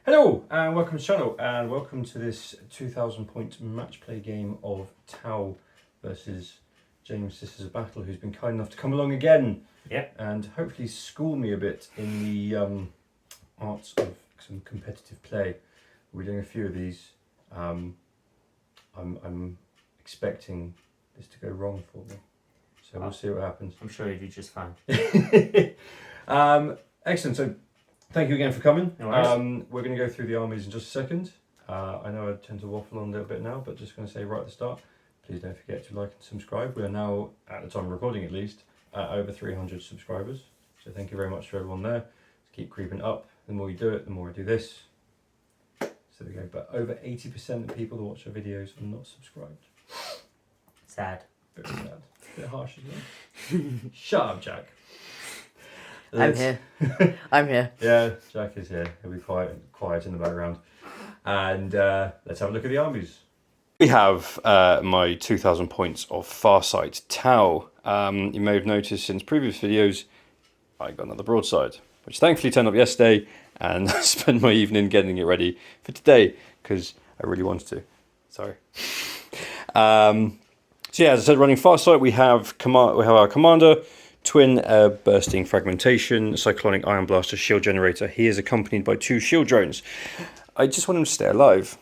Hello and welcome to the channel and welcome to this 2000 point match play game of Tau versus James Sisters of Battle, who's been kind enough to come along again and hopefully school me a bit in the arts of some competitive play. We're doing a few of these. I'm expecting this to go wrong for me, so we'll see what happens. I'm sure you do just fine. Excellent. So thank you again for coming. No worries. We're going to go through the armies in just a second. I know I tend to waffle on a little bit now, but just going to say right at the start, please don't forget to like and subscribe. We are now, at the time of recording at least, at over 300 subscribers. So thank you very much for everyone there. Let's keep creeping up. The more you do it, the more I do this. So there we go. But over 80% of people that watch our videos are not subscribed. Sad. Very sad. A bit harsh, isn't it? Shut up, Jack. I'm here. I'm here. Yeah, Jack is here. He'll be quiet in the background. And let's have a look at the armies. We have my 2000 points of Farsight Tau. You may have noticed since previous videos, I got another broadside, which thankfully turned up yesterday, and I spent my evening getting it ready for today because I really wanted to. Sorry. So yeah, as I said, running Farsight, we have our commander. Twin bursting fragmentation, cyclonic iron blaster, shield generator. He is accompanied by 2 shield drones. I just want him to stay alive.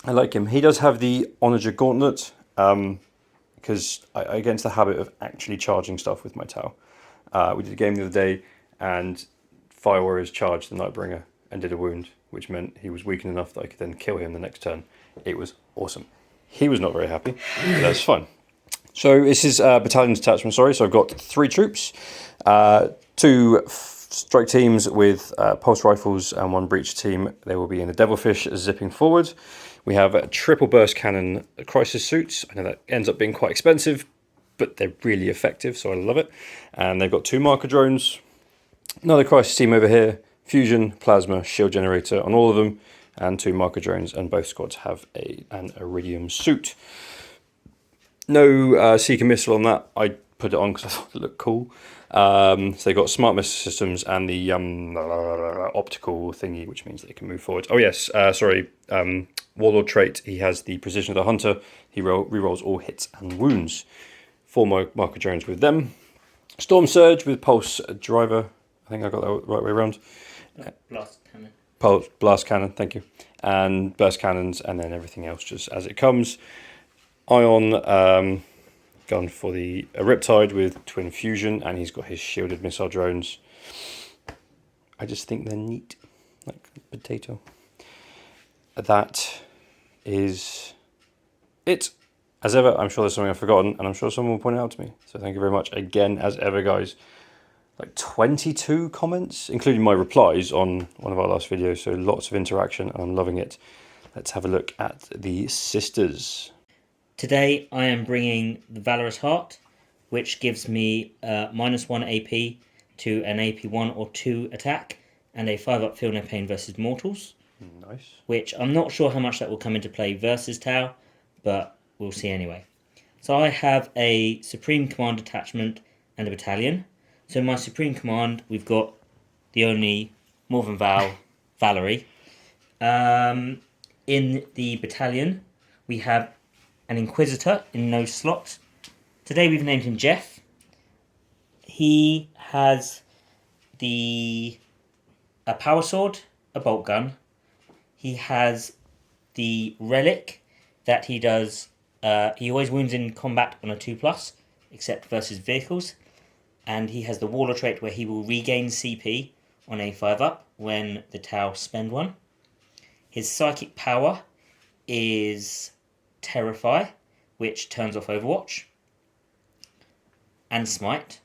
I like him. He does have the Onager gauntlet, because I get into the habit of actually charging stuff with my Tau. We did a game the other day, and Fire Warriors charged the Nightbringer and did a wound, which meant he was weakened enough that I could then kill him the next turn. It was awesome. He was not very happy, but that's fun. So this is battalion detachment, sorry. So I've got 3 troops, 2 strike teams with pulse rifles and 1 breach team. They will be in the Devilfish zipping forward. We have a triple burst cannon crisis suits. I know that ends up being quite expensive, but they're really effective, so I love it. And they've got 2 marker drones, another crisis team over here, fusion, plasma, shield generator on all of them, and 2 marker drones, and both squads have an iridium suit. No Seeker missile on that. I put it on because I thought it looked cool. So they've got smart missile systems and the optical thingy, which means they can move forward. Oh yes, Warlord trait. He has the precision of the hunter. He rerolls all hits and wounds. 4 marker drones with them. Storm Surge with pulse driver. I think I got that right way around. Blast cannon. Blast cannon. Thank you. And burst cannons, and then everything else just as it comes. Ion gone for the Riptide with twin fusion, and he's got his shielded missile drones. I just think they're neat, like potato. That is it. As ever, I'm sure there's something I've forgotten, and I'm sure someone will point it out to me. So thank you very much again, as ever, guys. Like 22 comments, including my replies on one of our last videos. So lots of interaction, and I'm loving it. Let's have a look at the sisters. Today I am bringing the Valorous Heart, which gives me -1 AP to an AP 1 or 2 attack, and a 5-up Feel No Pain versus Mortals. Nice. Which I'm not sure how much that will come into play versus Tau, but we'll see anyway. So I have a Supreme Command detachment and a battalion. So in my Supreme Command, we've got the only More Than Val, Valerie. In the battalion, we have an Inquisitor in no slot. Today we've named him Jeff. He has a power sword, a bolt gun. He has the relic that he does. He always wounds in combat on a 2+, except versus vehicles. And he has the Warlord trait where he will regain CP on a 5-up when the Tau spend 1. His psychic power is Terrify, which turns off Overwatch, and Smite.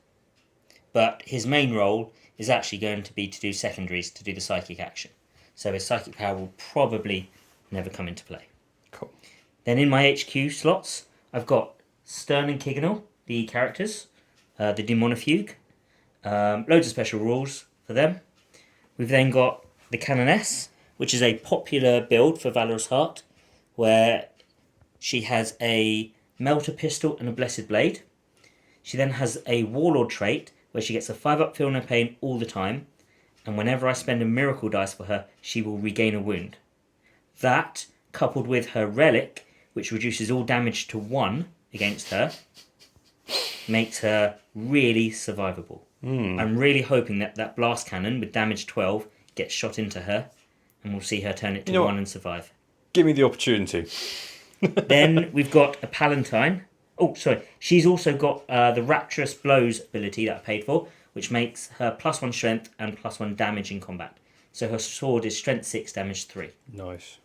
But his main role is actually going to be to do secondaries, to do the psychic action. So his psychic power will probably never come into play. Cool. Then in my HQ slots, I've got Stern and Kiganal, the characters, the Demonifuge, loads of special rules for them. We've then got the Canoness, which is a popular build for Valorous Heart, where she has a Melter Pistol and a Blessed Blade. She then has a Warlord trait, where she gets a 5-up Feel No Pain all the time, and whenever I spend a miracle dice for her, she will regain a wound. That, coupled with her relic, which reduces all damage to 1 against her, makes her really survivable. I'm really hoping that that blast cannon with damage 12 gets shot into her, and we'll see her turn it to 1 and survive. Give me the opportunity. Then we've got a Palatine. Oh, sorry. She's also got the Rapturous Blows ability that I paid for, which makes her +1 strength and +1 damage in combat. So her sword is strength 6, damage 3. Nice.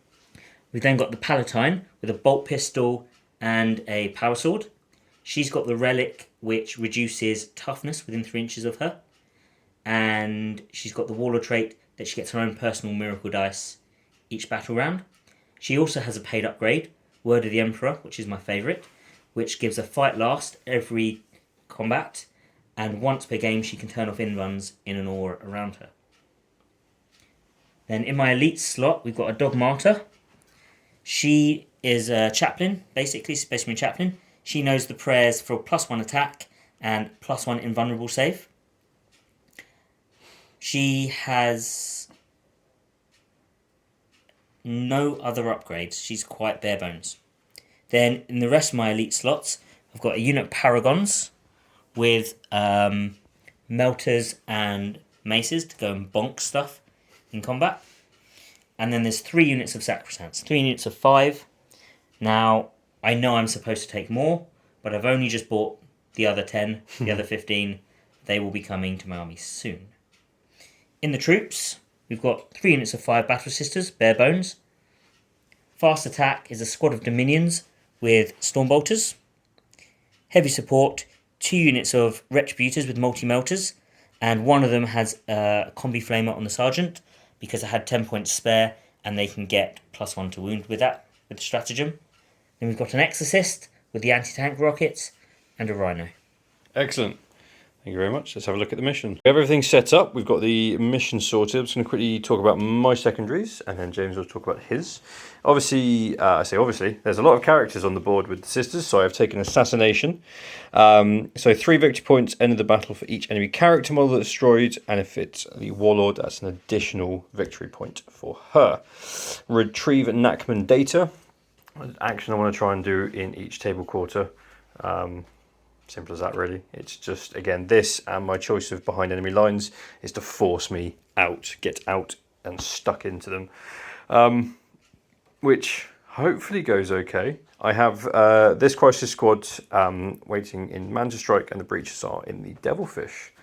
We've then got the Palatine with a bolt pistol and a power sword. She's got the relic which reduces toughness within 3 inches of her. And she's got the Warlord trait that she gets her own personal miracle dice each battle round. She also has a paid upgrade, Word of the Emperor, which is my favourite, which gives a fight last every combat, and once per game she can turn off in-runs in an aura around her. Then in my elite slot, we've got a Dog Martyr. She is a chaplain, basically, Space Marine chaplain. She knows the prayers for +1 attack and +1 invulnerable save. She has no other upgrades. She's quite bare bones. Then in the rest of my elite slots, I've got a unit of Paragons with melters and maces to go and bonk stuff in combat. And then there's 3 units of Sacrosancts, 3 units of 5. Now, I know I'm supposed to take more, but I've only just bought the other 10, the other 15. They will be coming to my army soon. In the troops, we've got 3 units of 5 Battle Sisters, bare bones. Fast attack is a squad of Dominions with Stormbolters. Heavy support, 2 units of Retributors with multi-melters, and one of them has a Combi Flamer on the Sergeant, because I had 10 points spare, and they can get +1 to wound with that, with the stratagem. Then we've got an Exorcist with the anti-tank rockets, and a Rhino. Excellent. Thank you very much. Let's have a look at the mission. We have everything set up. We've got the mission sorted. I'm just going to quickly talk about my secondaries, and then James will talk about his. Obviously, there's a lot of characters on the board with the sisters, so I've taken Assassination. So 3 victory points, end of the battle for each enemy character model that's destroyed, and if it's the Warlord, that's an additional victory point for her. Retrieve Nachman data. Action I want to try and do in each table quarter. Simple as that, really. It's just, again, this and my choice of behind enemy lines is to force me out, get out and stuck into them, which hopefully goes okay. I have this Crisis Squad waiting in Manta Strike, and the Breaches are in the Devilfish.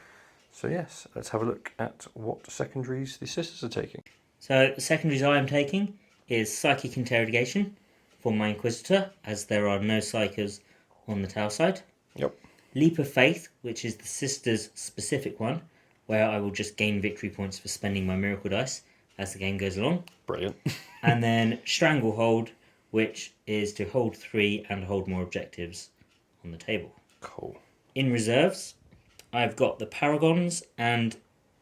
So yes, let's have a look at what secondaries the sisters are taking. So the secondaries I am taking is Psychic Interrogation for my Inquisitor, as there are no Psychers on the tail side. Yep. Leap of Faith, which is the sisters' specific one, where I will just gain victory points for spending my miracle dice as the game goes along. Brilliant. And then Stranglehold, which is to hold 3 and hold more objectives on the table. Cool. In reserves, I've got the Paragons and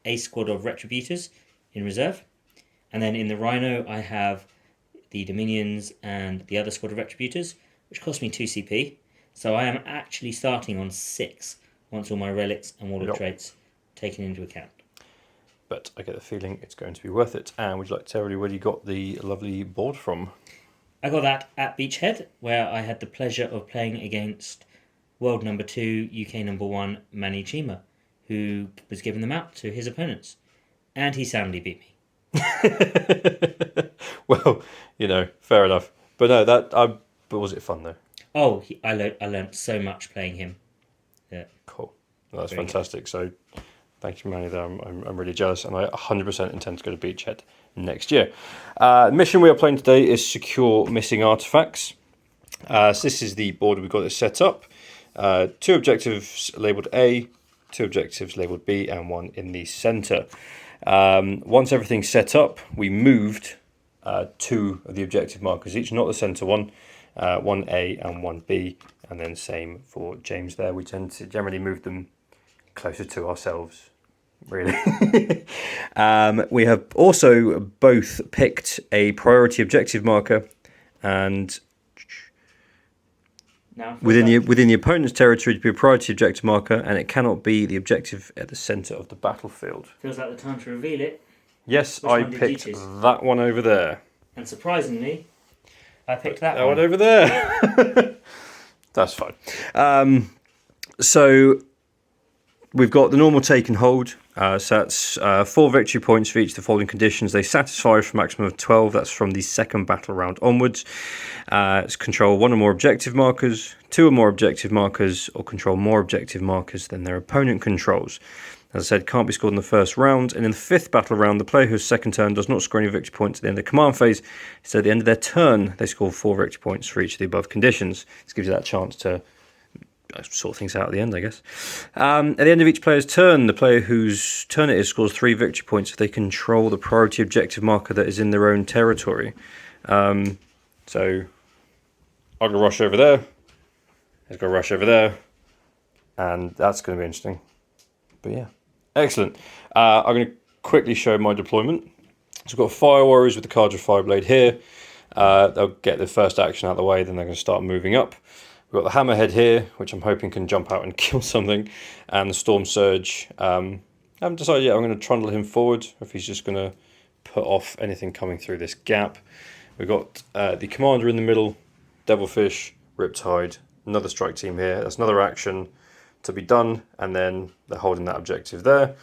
a squad of Retributors in reserve. And then in the Rhino, I have the Dominions and the other squad of Retributors, which cost me 2 CP. So I am actually starting on 6 once all my relics and Warlord traits taken into account. But I get the feeling it's going to be worth it. And would you like to tell everybody where you got the lovely board from? I got that at Beachhead, where I had the pleasure of playing against world number 2, UK number 1, Manny Chima, who was giving them out to his opponents. And he soundly beat me. Well, fair enough. But no, but was it fun though? Oh, I learned so much playing him. Yeah. Cool. Well, that's fantastic. So thank you, Manny. There, I'm really jealous, and I 100% intend to go to Beachhead next year. The mission we are playing today is Secure Missing Artifacts. So this is the board we've got it set up. 2 objectives labelled A, 2 objectives labelled B, and 1 in the centre. Once everything's set up, we moved 2 of the objective markers each, not the centre one. 1A and 1B, and then same for James there. We tend to generally move them closer to ourselves, really. We have also both picked a priority objective marker, and now. Within the opponent's territory to be a priority objective marker, and it cannot be the objective at the centre of the battlefield. Feels like the time to reveal it. Yes, Which I one did you picked choose? that one over there. And surprisingly, I picked that That one. one over there. That's fine. So we've got the normal take and hold. So that's 4 victory points for each of the following conditions. They satisfy for a maximum of 12. That's from the second battle round onwards. It's control 1 or more objective markers, 2 or more objective markers, or control more objective markers than their opponent controls. As I said, can't be scored in the first round. And in the 5th battle round, the player whose second turn does not score any victory points at the end of the command phase. So at the end of their turn, they score 4 victory points for each of the above conditions. This gives you that chance to sort things out at the end, I guess. At the end of each player's turn, the player whose turn it is scores 3 victory points if they control the priority objective marker that is in their own territory. So I'm going to rush over there. He's going to rush over there. And that's going to be interesting. But yeah. Excellent. I'm going to quickly show my deployment. So we've got Fire Warriors with the Cadre Fireblade here. They'll get the first action out of the way, then they're going to start moving up. We've got the Hammerhead here, which I'm hoping can jump out and kill something, and the Storm Surge. I haven't decided yet. I'm going to trundle him forward, if he's just going to put off anything coming through this gap. We've got the Commander in the middle, Devilfish, Riptide, another strike team here. That's another action to be done, and then they're holding that objective there.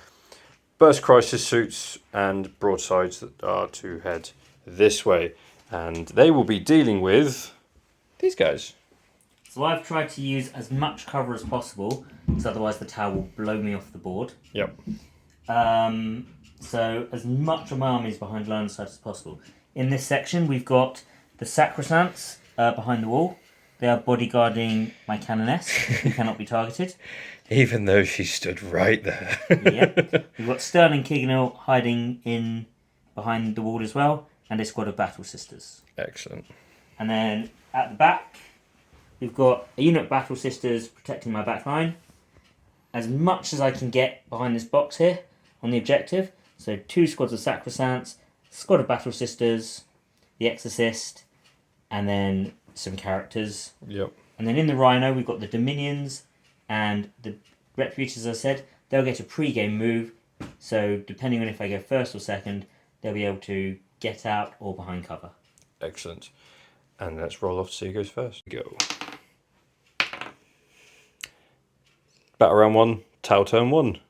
Burst Crisis Suits and Broadsides that are to head this way, and they will be dealing with these guys. So I've tried to use as much cover as possible, because otherwise the tower will blow me off the board. Yep. So as much of my army is behind line of sight as possible. In this section, we've got the Sacrosants behind the wall. They are bodyguarding my Canoness, who cannot be targeted. Even though she stood right there. Yeah. We've got Stern and Kignall hiding in behind the wall as well, and a squad of Battle Sisters. Excellent. And then at the back, we've got a unit of Battle Sisters protecting my back line. As much as I can get behind this box here on the objective. So 2 squads of Sacrosants, squad of Battle Sisters, the Exorcist, and then some characters. Yep. And then in the Rhino, we've got the Dominions and the Retributors, as I said. They'll get a pre-game move. So depending on if I go first or second, they'll be able to get out or behind cover. Excellent. And let's roll off to see who goes first. Go. Battle round 1, Tau turn 1.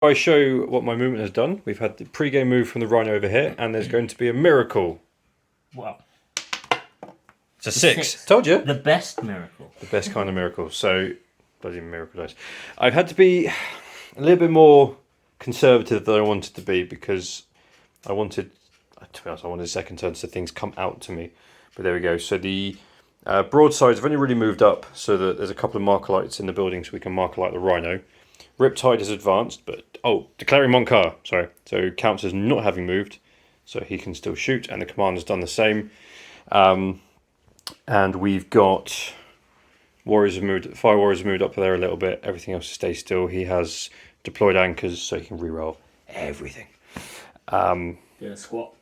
I show what my movement has done. We've had the pre-game move from the Rhino over here, and there's going to be a miracle. Wow. It's a 6. Told you. The best miracle. The best kind of miracle. So, bloody miracle dice. I've had to be a little bit more conservative than I wanted to be, because I wanted, to be honest, I wanted a second turn so things come out to me. But there we go. So the broadsides have only really moved up so that there's a couple of marker lights in the building so we can marker light the Rhino. Riptide has advanced, but declaring Moncur, sorry. So counts as not having moved, so he can still shoot, and the commander's done the same. And we've got Warriors have moved, Fire Warriors have moved up there a little bit. Everything else stays still. He has deployed anchors, so he can reroll everything. Do a squat.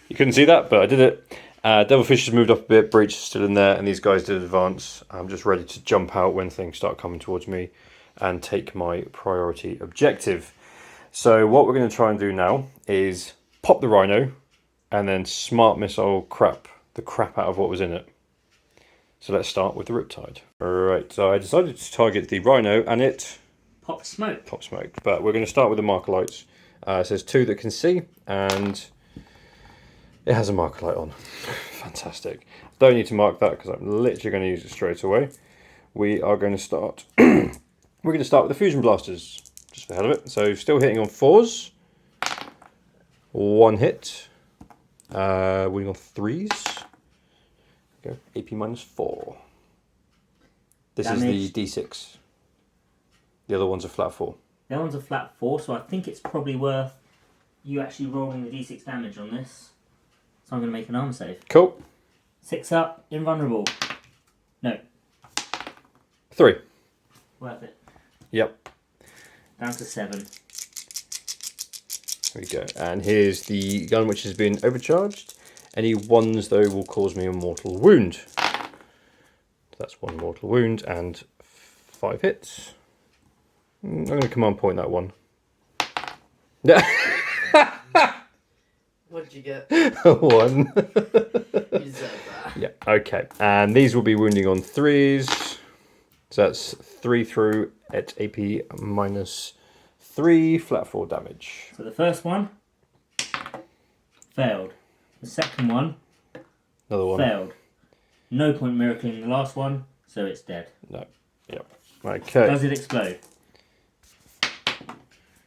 You couldn't see that, but I did it. Devilfish has moved up a bit, Breach is still in there, and these guys did advance. I'm just ready to jump out when things start coming towards me and take my priority objective. So what we're going to try and do now is pop the Rhino and then smart missile the crap out of what was in it. So let's start with the Riptide. Alright, so I decided to target the Rhino and it Pop smoke. pop smoked. But we're going to start with the marker lights. It says 2 that can see, and it has a marker light on. Fantastic. Don't need to mark that because I'm literally going to use it straight away. We are going to start. We're going to start with the fusion blasters, just for the hell of it. So still hitting on 4s. 1 hit. Winning on 3s. Go. AP -4. This Damage. is the D6. The other one's a flat 4. That one's a flat 4, so I think it's probably worth you actually rolling the d6 damage on this. So I'm going to make an arm save. Cool. 6 up, invulnerable. No, 3. worth it. Yep. Down to 7. There we go. And here's the gun which has been overcharged. Any ones, though, will cause me a mortal wound. That's 1 mortal wound and 5 hits. I'm going to command point that one. What'd you get? 1. You said that. Yeah, okay. And these will be wounding on 3s. So that's 3 through at AP -3, flat 4 damage. So the first one failed. The second one Another one. failed. No point miracling the last one, so it's dead. No. Yep. Okay. Does it explode?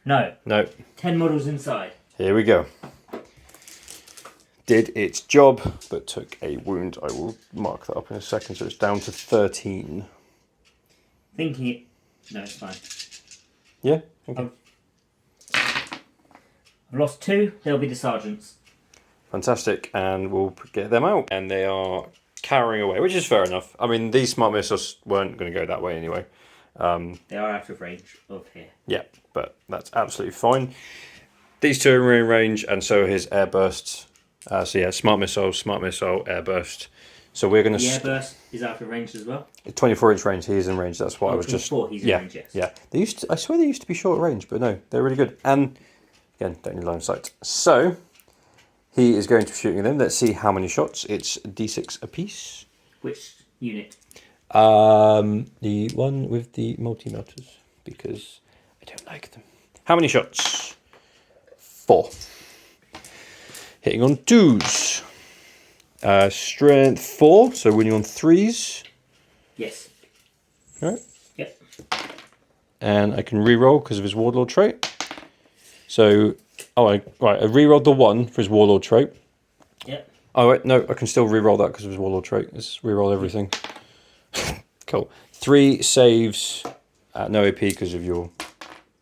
No. No. 10 models inside. Here we go. Did its job, but took a wound. I will mark that up in a second, so it's down to 13. Thinking it. No, it's fine. Yeah? Okay. I've lost 2. They'll be the sergeants. Fantastic. And we'll get them out. And they are carrying away, which is fair enough. I mean, these smart missiles weren't going to go that way anyway. They are out of range of here. Yeah, but that's absolutely fine. These two are in range, and so are his air bursts. So yeah, smart missile, air burst. So we're going to... The air burst is out of range as well. 24-inch range, he is in range. That's what I was just... 24, he's in yeah, range, yes. yeah. They used to, I swear they used to be short range, but no, they're really good. And again, don't need line of sight. So he is going to be shooting them. Let's see how many shots. It's D6 apiece. Which unit? The one with the multi-melters, because I don't like them. How many shots? 4. Hitting on 2s. Strength 4, so winning on 3s. Yes. Right. Yep. And I can re-roll because of his warlord trait. So, I re-rolled the 1 for his warlord trait. Yep. Oh wait, no, I can still re-roll that because of his warlord trait. Let's re-roll everything. Cool. 3 saves at no AP because of your...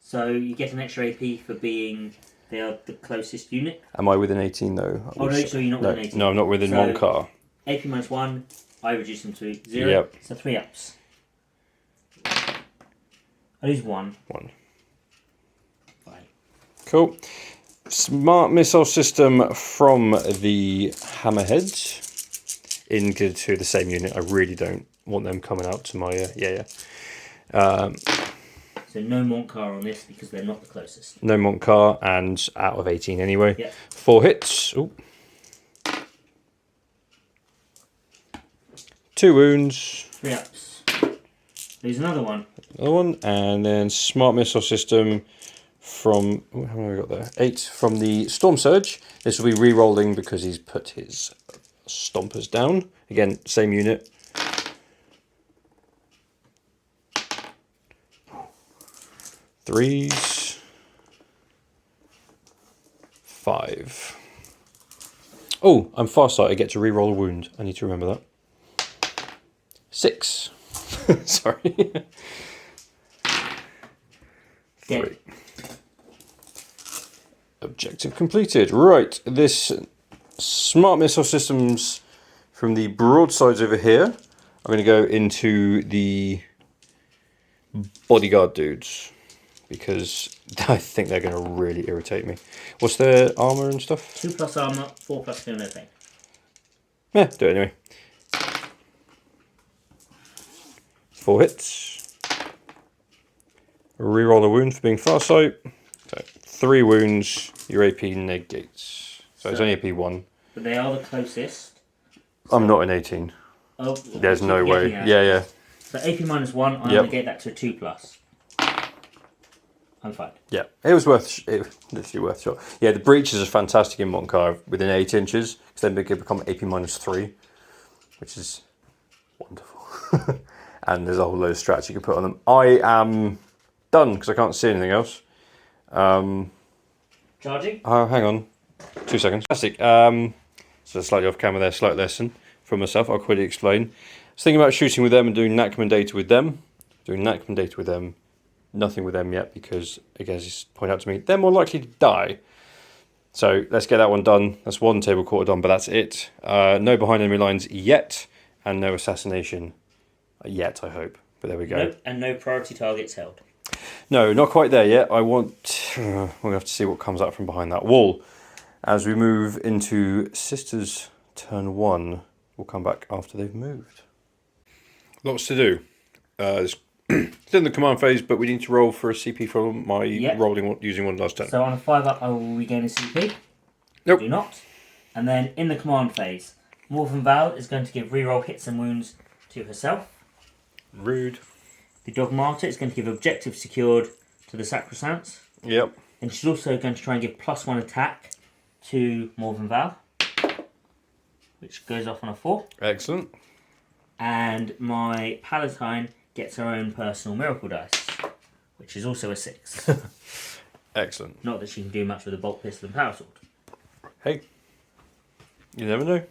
So you get an extra AP for being... They are the closest unit. Am I within 18 though? Oh no, so you're not within 18. No, I'm not within So, 1 car. AP -1, I reduce them to 0. Yep. So 3 ups. I lose 1. 1. Fine. Cool. Smart missile system from the hammerheads into the same unit. I really don't want them coming out to my... So no Montcar on this because they're not the closest. No Montcar and out of 18 anyway. Yep. 4 hits. Ooh. 2 wounds. 3 ups. There's another one. Another one. And then smart missile system from... How many have we got there? 8 from the Storm Surge. This will be re-rolling because he's put his stompers down. Again, same unit. 3s. 5. Oh, I'm farsight. I get to re-roll a wound. I need to remember that. 6. Sorry. 3. Objective completed. Right, this smart missile systems from the broadsides over here are going to go into the bodyguard dudes because I think they're going to really irritate me. What's their armor and stuff? 2+ armor, 4+ feel no pain. Yeah, do it anyway. 4 hits. Reroll a wound for being farsight. So 3 wounds, your AP negates. So it's only AP 1. But they are the closest. I'm not in 18. Oh, There's no way. Yeah. So AP -1, I Yep. negate that to a 2+. I'm fine. Yeah, it was literally worth a shot. Yeah, the breaches are fantastic in Montcar within 8 inches because then they can become AP -3, which is wonderful. And there's a whole load of strats you can put on them. I am done because I can't see anything else. Charging? Oh, hang on. 2 seconds. Fantastic. So slightly off camera there, slight lesson from myself. I'll quickly explain. I was thinking about shooting with them and doing Nachman data with them. Nothing with them yet because, again, as you point out to me, they're more likely to die. So let's get that one done. That's 1 table quarter done, but that's it. No behind enemy lines yet, and no assassination yet, I hope. But there we go. Nope, and no priority targets held. No, not quite there yet. I want We'll have to see what comes out from behind that wall. As we move into Sisters turn 1, we'll come back after they've moved. Lots to do. It's still in the command phase, but we need to roll for a CP for my rolling using one last turn. So on a 5-up, I will regain a CP. Nope. Do not. And then in the command phase, Morven Val is going to give reroll hits and wounds to herself. Rude. The Dogmata is going to give objective secured to the Sacrosanct. Yep. And she's also going to try and give +1 attack to Morven Val, which goes off on a 4. Excellent. And my Palatine gets her own personal miracle dice, which is also a 6. Excellent. Not that she can do much with a bolt pistol and power sword. Hey, you never know.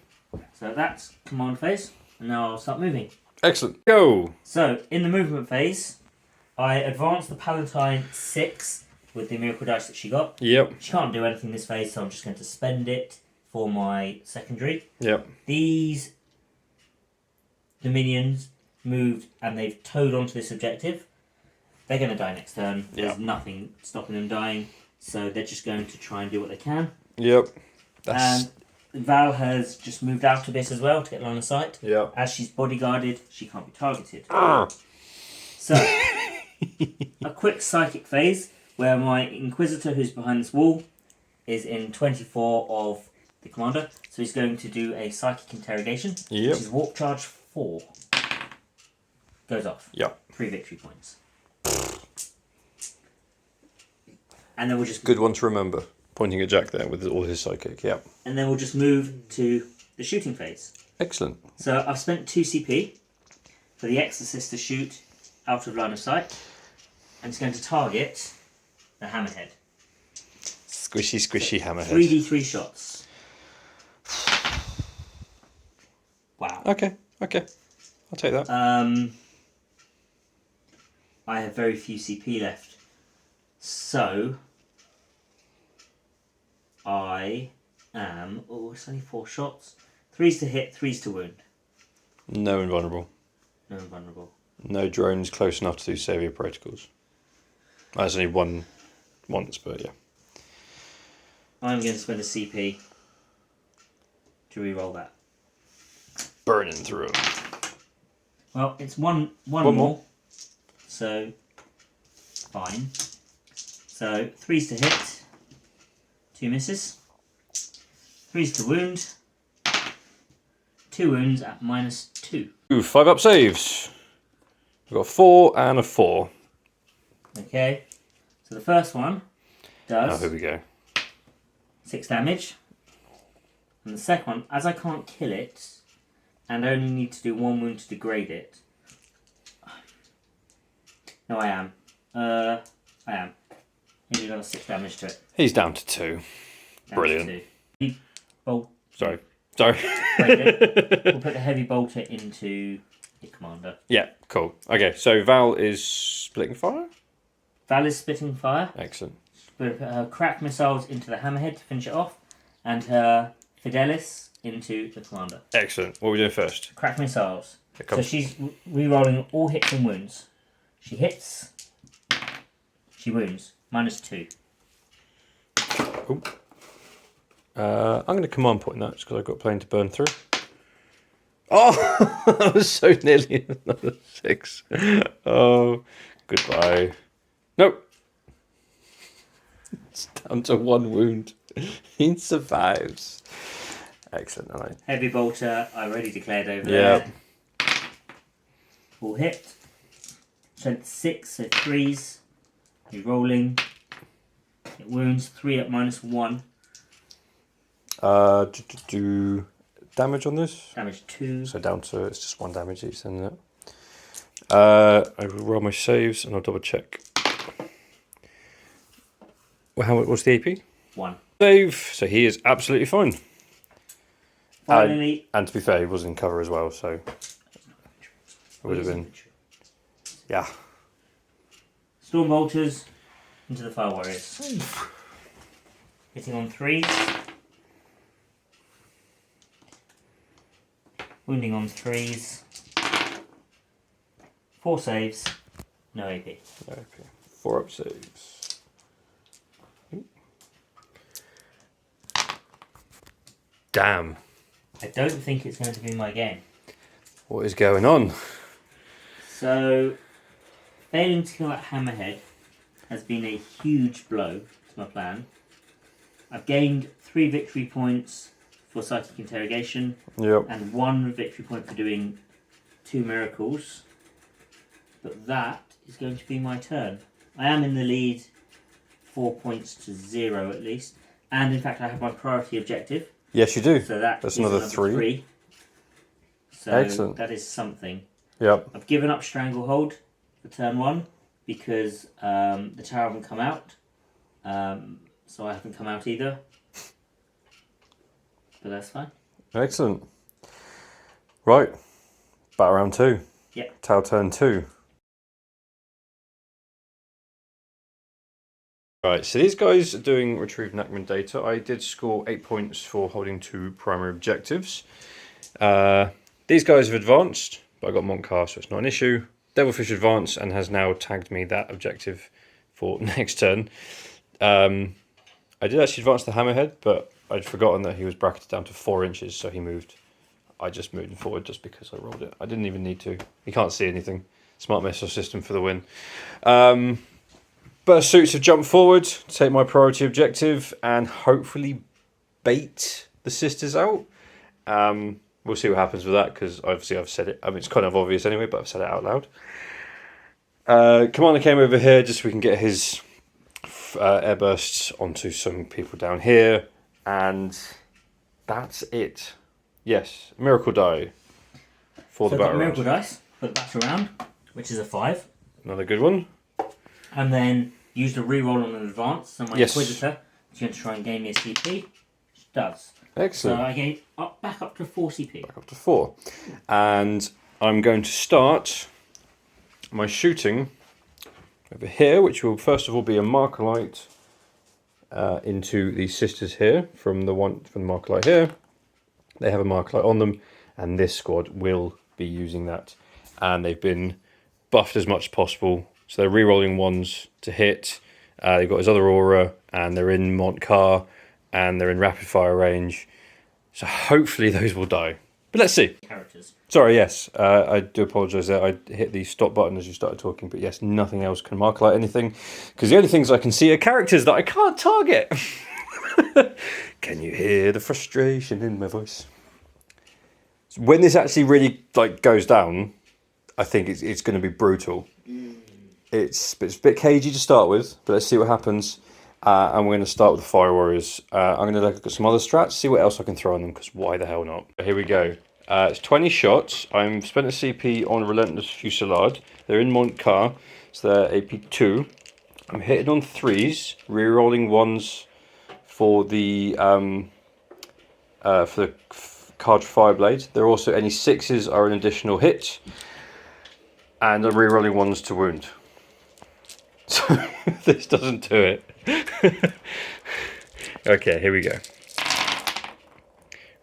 So that's command phase, and now I'll start moving. Excellent. Go. So in the movement phase, I advance the Palatine 6 with the miracle dice that she got. Yep. She can't do anything this phase, so I'm just going to spend it for my secondary. Yep. These Dominions moved and they've towed onto this objective. They're going to die next turn. There's nothing stopping them dying, so they're just going to try and do what they can. Yep. And Val has just moved out a bit as well to get line of sight. Yep. As she's bodyguarded, she can't be targeted. Ah. So, a quick psychic phase where my Inquisitor, who's behind this wall, is in 24 of the commander. So he's going to do a psychic interrogation, Yep. which is warp charge 4. Goes off. Yep. 3 victory points. And then we'll just Good one to remember. Pointing at Jack there with all his psychic. Yep. And then we'll just move to the shooting phase. Excellent. So I've spent 2 CP for the Exorcist to shoot out of line of sight, and it's going to target the Hammerhead. Squishy hammerhead. 3d3 shots. Wow. Okay. I'll take that. I have very few CP left, so I am. Oh, it's only 4 shots. 3's to hit, 3's to wound. No invulnerable. No invulnerable. No drones close enough to do saviour protocols. There's only one once, but yeah. I'm going to spend a CP to re-roll that. Burning through 'em. Well, it's one One more. more, so fine. So 3's to hit, 2 misses. 3's to wound, 2 wounds at -2. Ooh, 5-up saves. We've got a 4 and a 4. Okay, so the first one Oh, does here we go. 6 damage, and the second one, as I can't kill it, and only need to do 1 wound to degrade it. No, I am. I am. Maybe got 6 damage to it. He's down to 2. Down Brilliant. to 2. Bolt. Sorry. We'll put the heavy bolter into the commander. Yeah, cool. Okay, so Val is splitting fire? Val is spitting fire. Excellent. We'll put her crack missiles into the hammerhead to finish it off, and her Fidelis into the commander. Excellent. What are we doing first? Crack missiles. Here So comes. she's re-rolling all hits and wounds. She hits. She wounds. -2. Ooh. I'm going to command point that just because I've got a plane to burn through. Oh! That was so nearly another 6. Oh, goodbye. Nope. It's down to 1 wound. He survives. Excellent. All right. Heavy bolter, I already declared over Yeah. there. All hit. Strength 6, so 3s. Re-rolling. It wounds 3 at -1. Do damage on this. Damage 2. So down to, it's just 1 damage each then, isn't it? I will roll my saves and I'll double check. Well, what's the AP? 1. Save. So he is absolutely fine. Finally, And to be fair, he was in cover as well, so it would have been, yeah. Storm bolters into the fire warriors. Hitting on 3s. Wounding on 3s. 4 saves. No AP. Okay. 4-up saves. Damn. I don't think it's going to be my game. What is going on? So, failing to kill that hammerhead has been a huge blow to my plan. I've gained 3 victory points for psychic interrogation Yep. and 1 victory point for doing 2 miracles. But that is going to be my turn. I am in the lead 4 points to 0 at least. And in fact I have my priority objective. Yes, you do. So that's another 3. So Excellent. that is something. Yep. I've given up Stranglehold for turn 1 because the tower haven't come out. So I haven't come out either. But that's fine. Excellent. Right. Battle round 2. Yeah. Tower turn 2. Right, so these guys are doing retrieve Nachman data. I did score 8 points for holding 2 primary objectives. These guys have advanced, but I got Montcar, so it's not an issue. Devilfish advanced and has now tagged me that objective for next turn. I did actually advance the Hammerhead, but I'd forgotten that he was bracketed down to 4 inches, so he moved. I just moved him forward just because I rolled it. I didn't even need to. He can't see anything. Smart missile system for the win. Burst suits have jumped forward to take my priority objective and hopefully bait the sisters out. We'll see what happens with that because obviously I've said it. I mean, it's kind of obvious anyway, but I've said it out loud. Commander came over here just so we can get his air bursts onto some people down here. And that's it. Yes, Miracle Die for the So I've got battle Miracle round. Dice, put that around, which is a 5. Another good one. And then used a reroll on an advance. So my Yes. Inquisitor is going to try and gain me a CP. Which does. Excellent. So I gain back up to 4 CP. Back up to 4. And I'm going to start my shooting over here, which will first of all be a marker light into the sisters here from the marker light here. They have a marker light on them, and this squad will be using that. And they've been buffed as much as possible. So they're re-rolling 1s to hit. They've got his other aura, and they're in Montcar, and they're in rapid fire range. So hopefully those will die. But let's see. Characters. Sorry, yes. I do apologise there. I hit the stop button as you started talking. But yes, nothing else can mark light anything. Because the only things I can see are characters that I can't target. Can you hear the frustration in my voice? When this actually really goes down, I think it's going to be brutal. It's a bit cagey to start with, but let's see what happens. And we're going to start with the Fire Warriors. I'm going to look at some other strats, see what else I can throw on them, because why the hell not? Here we go. It's 20 shots. I'm spent a CP on Relentless Fusillade. They're in Montcar, so they're AP2. I'm hitting on 3s, re-rolling 1s for the Card Fireblade. There are also any 6s are an additional hit, and I'm re-rolling 1s to wound. So this doesn't do it. Okay, here we go.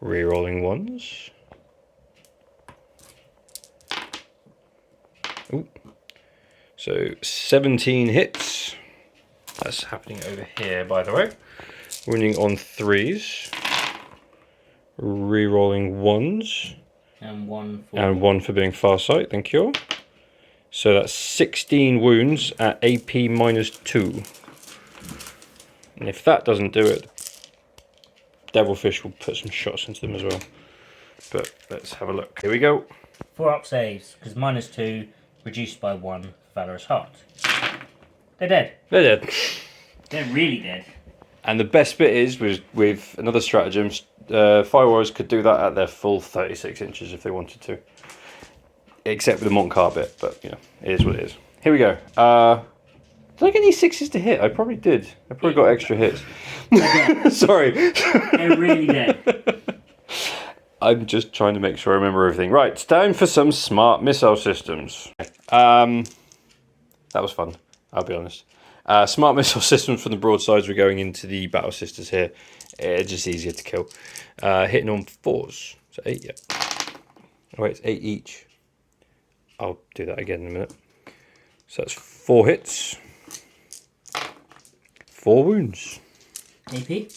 Re-rolling 1s. Ooh. So 17 hits. That's happening over here, by the way. Wounding on 3s. Re-rolling 1s. And 1 for... And 1 for being Farsight, thank you. So that's 16 wounds at AP -2. And if that doesn't do it, Devilfish will put some shots into them as well. But let's have a look. Here we go. 4 up saves, because -2, reduced by 1, Valorous Heart. They're dead. They're dead. They're really dead. And the best bit is, with another stratagem, Fire Warriors could do that at their full 36 inches if they wanted to. Except for the Montcar bit, but, you know, it is what it is. Here we go. Did I get any 6s to hit? I probably did. I probably got extra hits. Sorry. They're really dead. I'm just trying to make sure I remember everything. Right, it's time for some smart missile systems. That was fun, I'll be honest. Smart missile systems from the broadsides. We're going into the Battle Sisters here. It's just easier to kill. Hitting on 4s. So 8, yeah. Oh wait, it's 8 each. I'll do that again in a minute. So that's 4 hits. 4 wounds. AP?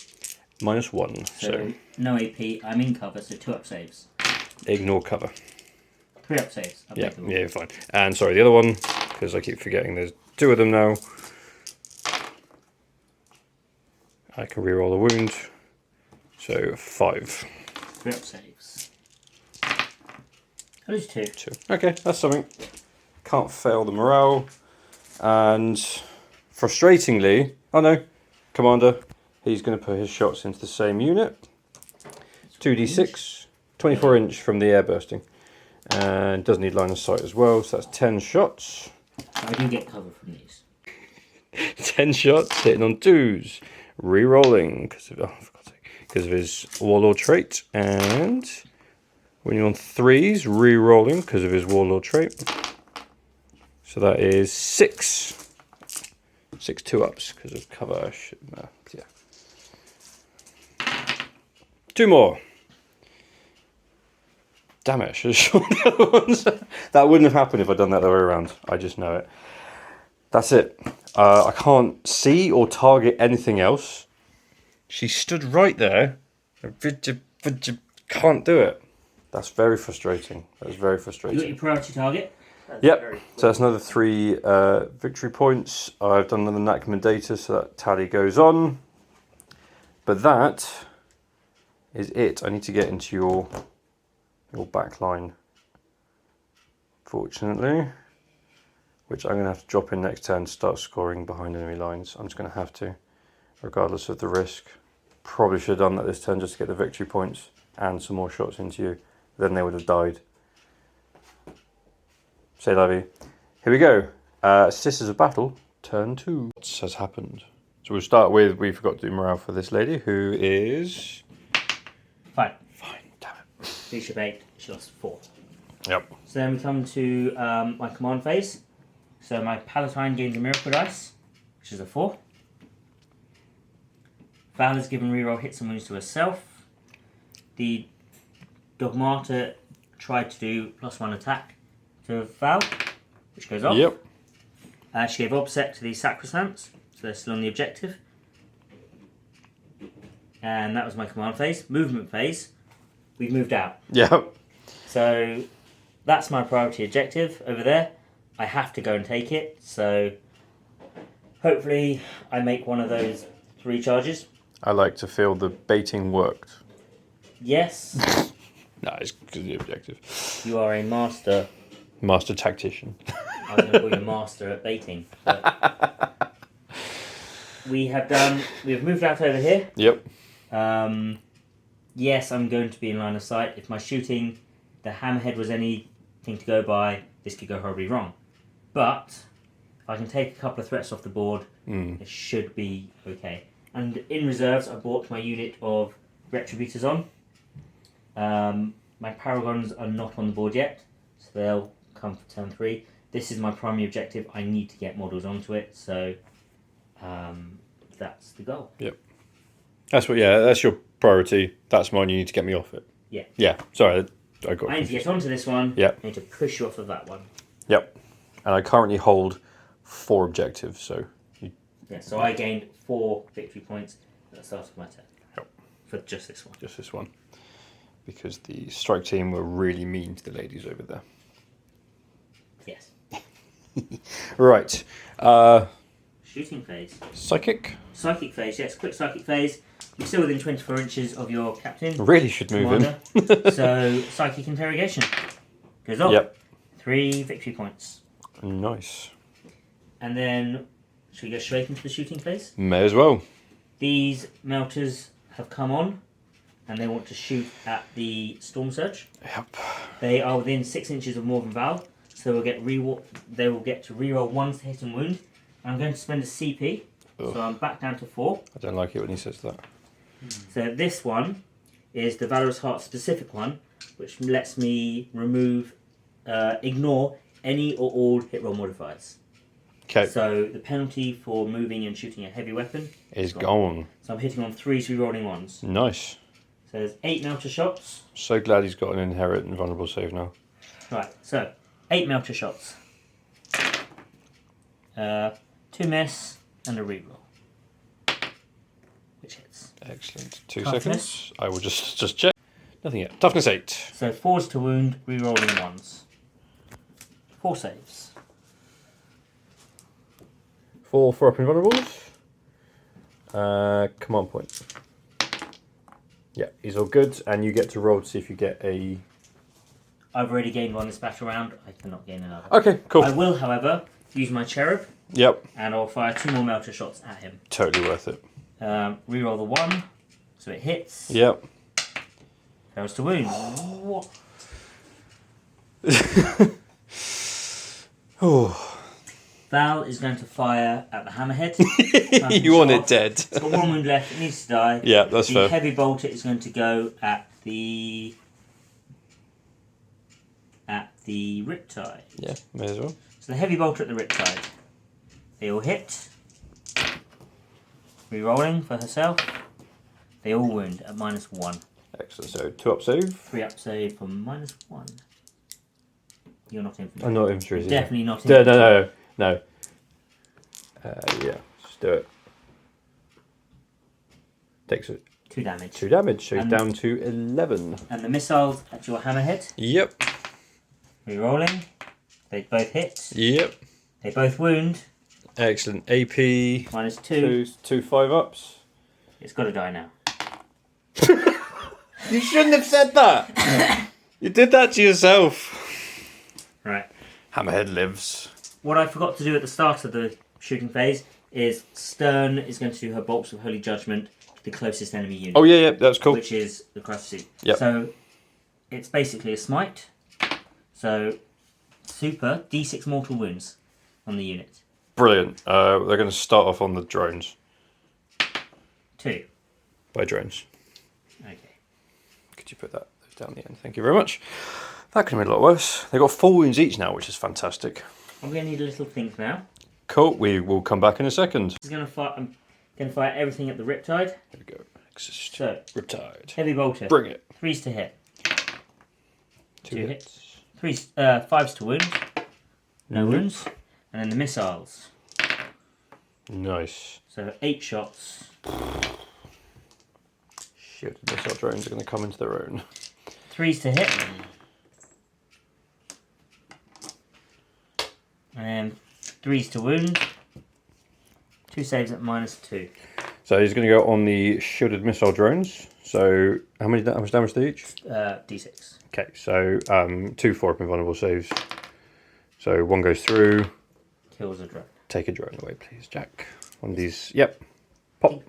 -1. So, So no AP, I'm in cover, so 2 up saves. ignore cover. 3 up saves. Yeah, yeah, fine. And sorry, the other one, because I keep forgetting there's 2 of them now. I can reroll the wound. So 5. 3 up saves. I lose 2. 2. Okay, that's something. Can't fail the morale. And frustratingly, oh no, Commander, he's going to put his shots into the same unit. 2d6, 24 inch from the air bursting. And doesn't need line of sight as well, so that's 10 shots. I do get cover from these. 10 shots, hitting on 2s. Re-rolling, because of his Warlord trait. And when you're on 3s, re-rolling because of his Warlord trait. So that is 6. 6 2-ups because of cover. Yeah. 2 more. Damn it, I should have shown the other ones. That wouldn't have happened if I'd done that the other way around. I just know it. That's it. I can't see or target anything else. She stood right there. Can't do it. That's very frustrating. That's very You got frustrating. your priority target? Yep. So that's another 3 victory points. I've done another Nachman data, so that tally goes on. But that is it. I need to get into your back line, fortunately, which I'm going to have to drop in next turn to start scoring behind enemy lines. I'm just going to have to, regardless of the risk. Probably should have done that this turn just to get the victory points and some more shots into you. Then they would have died. Say Levy. Here we go. Sisters of Battle, turn 2. What has happened? So we'll start with, we forgot to do morale for this lady, who is... Fine. Fine, damn it. Bishop 8, she lost 4. Yep. So then we come to my command phase. So my Palatine gains a Miracle Dice, which is a 4. Val is given reroll hits and wounds to herself. The Dogmata tried to do +1 attack to Val, which goes off. Yep. She gave Obsec to the Sacrosancts, so they're still on the objective. And that was my command phase. Movement phase, we've moved out. Yep. So that's my priority objective over there. I have to go and take it, so hopefully I make one of those 3 charges. I like to feel the baiting worked. Yes, No, it's because of the objective. you are a master. Master tactician. I was going to call you a master at baiting. But we have moved out over here. Yep. Yes, I'm going to be in line of sight. If my shooting, the hammerhead was anything to go by, this could go horribly wrong. But if I can take a couple of threats off the board, it should be okay. And in reserves, I bought my unit of Retributors on. My Paragons are not on the board yet, so they'll come for turn 3. This is my primary objective. I need to get models onto it, so that's the goal. Yep. That's your priority. That's mine. You need to get me off it. Yeah. Yeah. Sorry, I got I need to get onto this one. Yep. I need to push you off of that one. Yep. And I currently hold 4 objectives, so... Yeah, so I gained 4 victory points at the start of my turn. Yep. For just this one. Just this one. Because the strike team were really mean to the ladies over there. Yes. Right. Shooting phase. Psychic. Psychic phase, yes. Quick psychic phase. You're still within 24 inches of your captain. Really should move Commander. So, psychic interrogation. Goes off. Yep. 3 victory points. Nice. And then, should we go straight into the shooting phase? May as well. These melters have come on, and they want to shoot at the Storm Surge. Yep. They are within 6 inches of Morven Val, so they will get to reroll 1 to hit and wound. I'm going to spend a CP, so I'm back down to 4. I don't like it when he says that. So this one is the Valorous Heart specific one, which lets me ignore any or all hit roll modifiers. Okay. So the penalty for moving and shooting a heavy weapon Is gone. So I'm hitting on 3s, rerolling 1s. Nice. So there's 8 melter shots. So glad he's got an inherent and vulnerable save now. Right, so 8 melter shots. 2 miss and a reroll. which hits. Excellent. 2 Toughness. seconds. I will just check. Nothing yet. Toughness 8. So 4s to wound, re-rolling 1s. 4 saves. 4 for up invulnerables. Command point. Yeah, he's all good, and you get to roll to see if you get a... I've already gained 1 this battle round. I cannot gain another. Okay, cool. I will, however, use my cherub. Yep. And I'll fire 2 more melter shots at him. Totally worth it. Reroll the 1, so it hits. Yep. Fails to wound. What? Oh. Val is going to fire at the hammerhead. You want it dead. It's got 1 wound left. It needs to die. Yeah, that's fair. The heavy bolter is going to go at the riptide. Yeah, may as well. So the heavy bolter at the riptide. They all hit. Rerolling for herself. They all wound at -1. Excellent. So 2 up save. 3 up save for -1. You're not infantry. I'm not infantry. is it? Definitely not No, infantry. no. Yeah, just do it. Takes it 2 damage. 2 damage, so he's And- down to 11. And the missiles at your hammerhead. Yep. Rerolling. They both hit. Yep. They both wound. Excellent. AP. -2. Two 5-ups. It's got to die now. You shouldn't have said that. You did that to yourself. Right. Hammerhead lives. What I forgot to do at the start of the shooting phase is Stern is going to do her bolts of holy judgment to the closest enemy unit. Oh yeah, that's cool. Which is the Christ suit. Yep. So it's basically a smite. So super D6 mortal wounds on the unit. Brilliant. They're going to start off on the drones. 2. By drones. Okay. Could you put that down the end? Thank you very much. That could have made a lot worse. They've got 4 wounds each now, which is fantastic. I'm going to need a little think now. Cool. We will come back in a second. I'm going to fire everything at the riptide. There we go. Exist. So Retired. heavy bolter. Bring it. 3s to hit. 2 2 hits. 5s to wound. No wounds. And then the missiles. Nice. So 8 shots. Shit, the missile drones are going to come into their own. 3s to hit. And then 3s to wound. 2 saves at -2. So he's going to go on the shielded missile drones. So how much damage to each? D6. Okay, so 2 4-up invulnerable saves. So 1 goes through. Kills a drone. Take a drone away, please, Jack. One of these. Yep. Pop.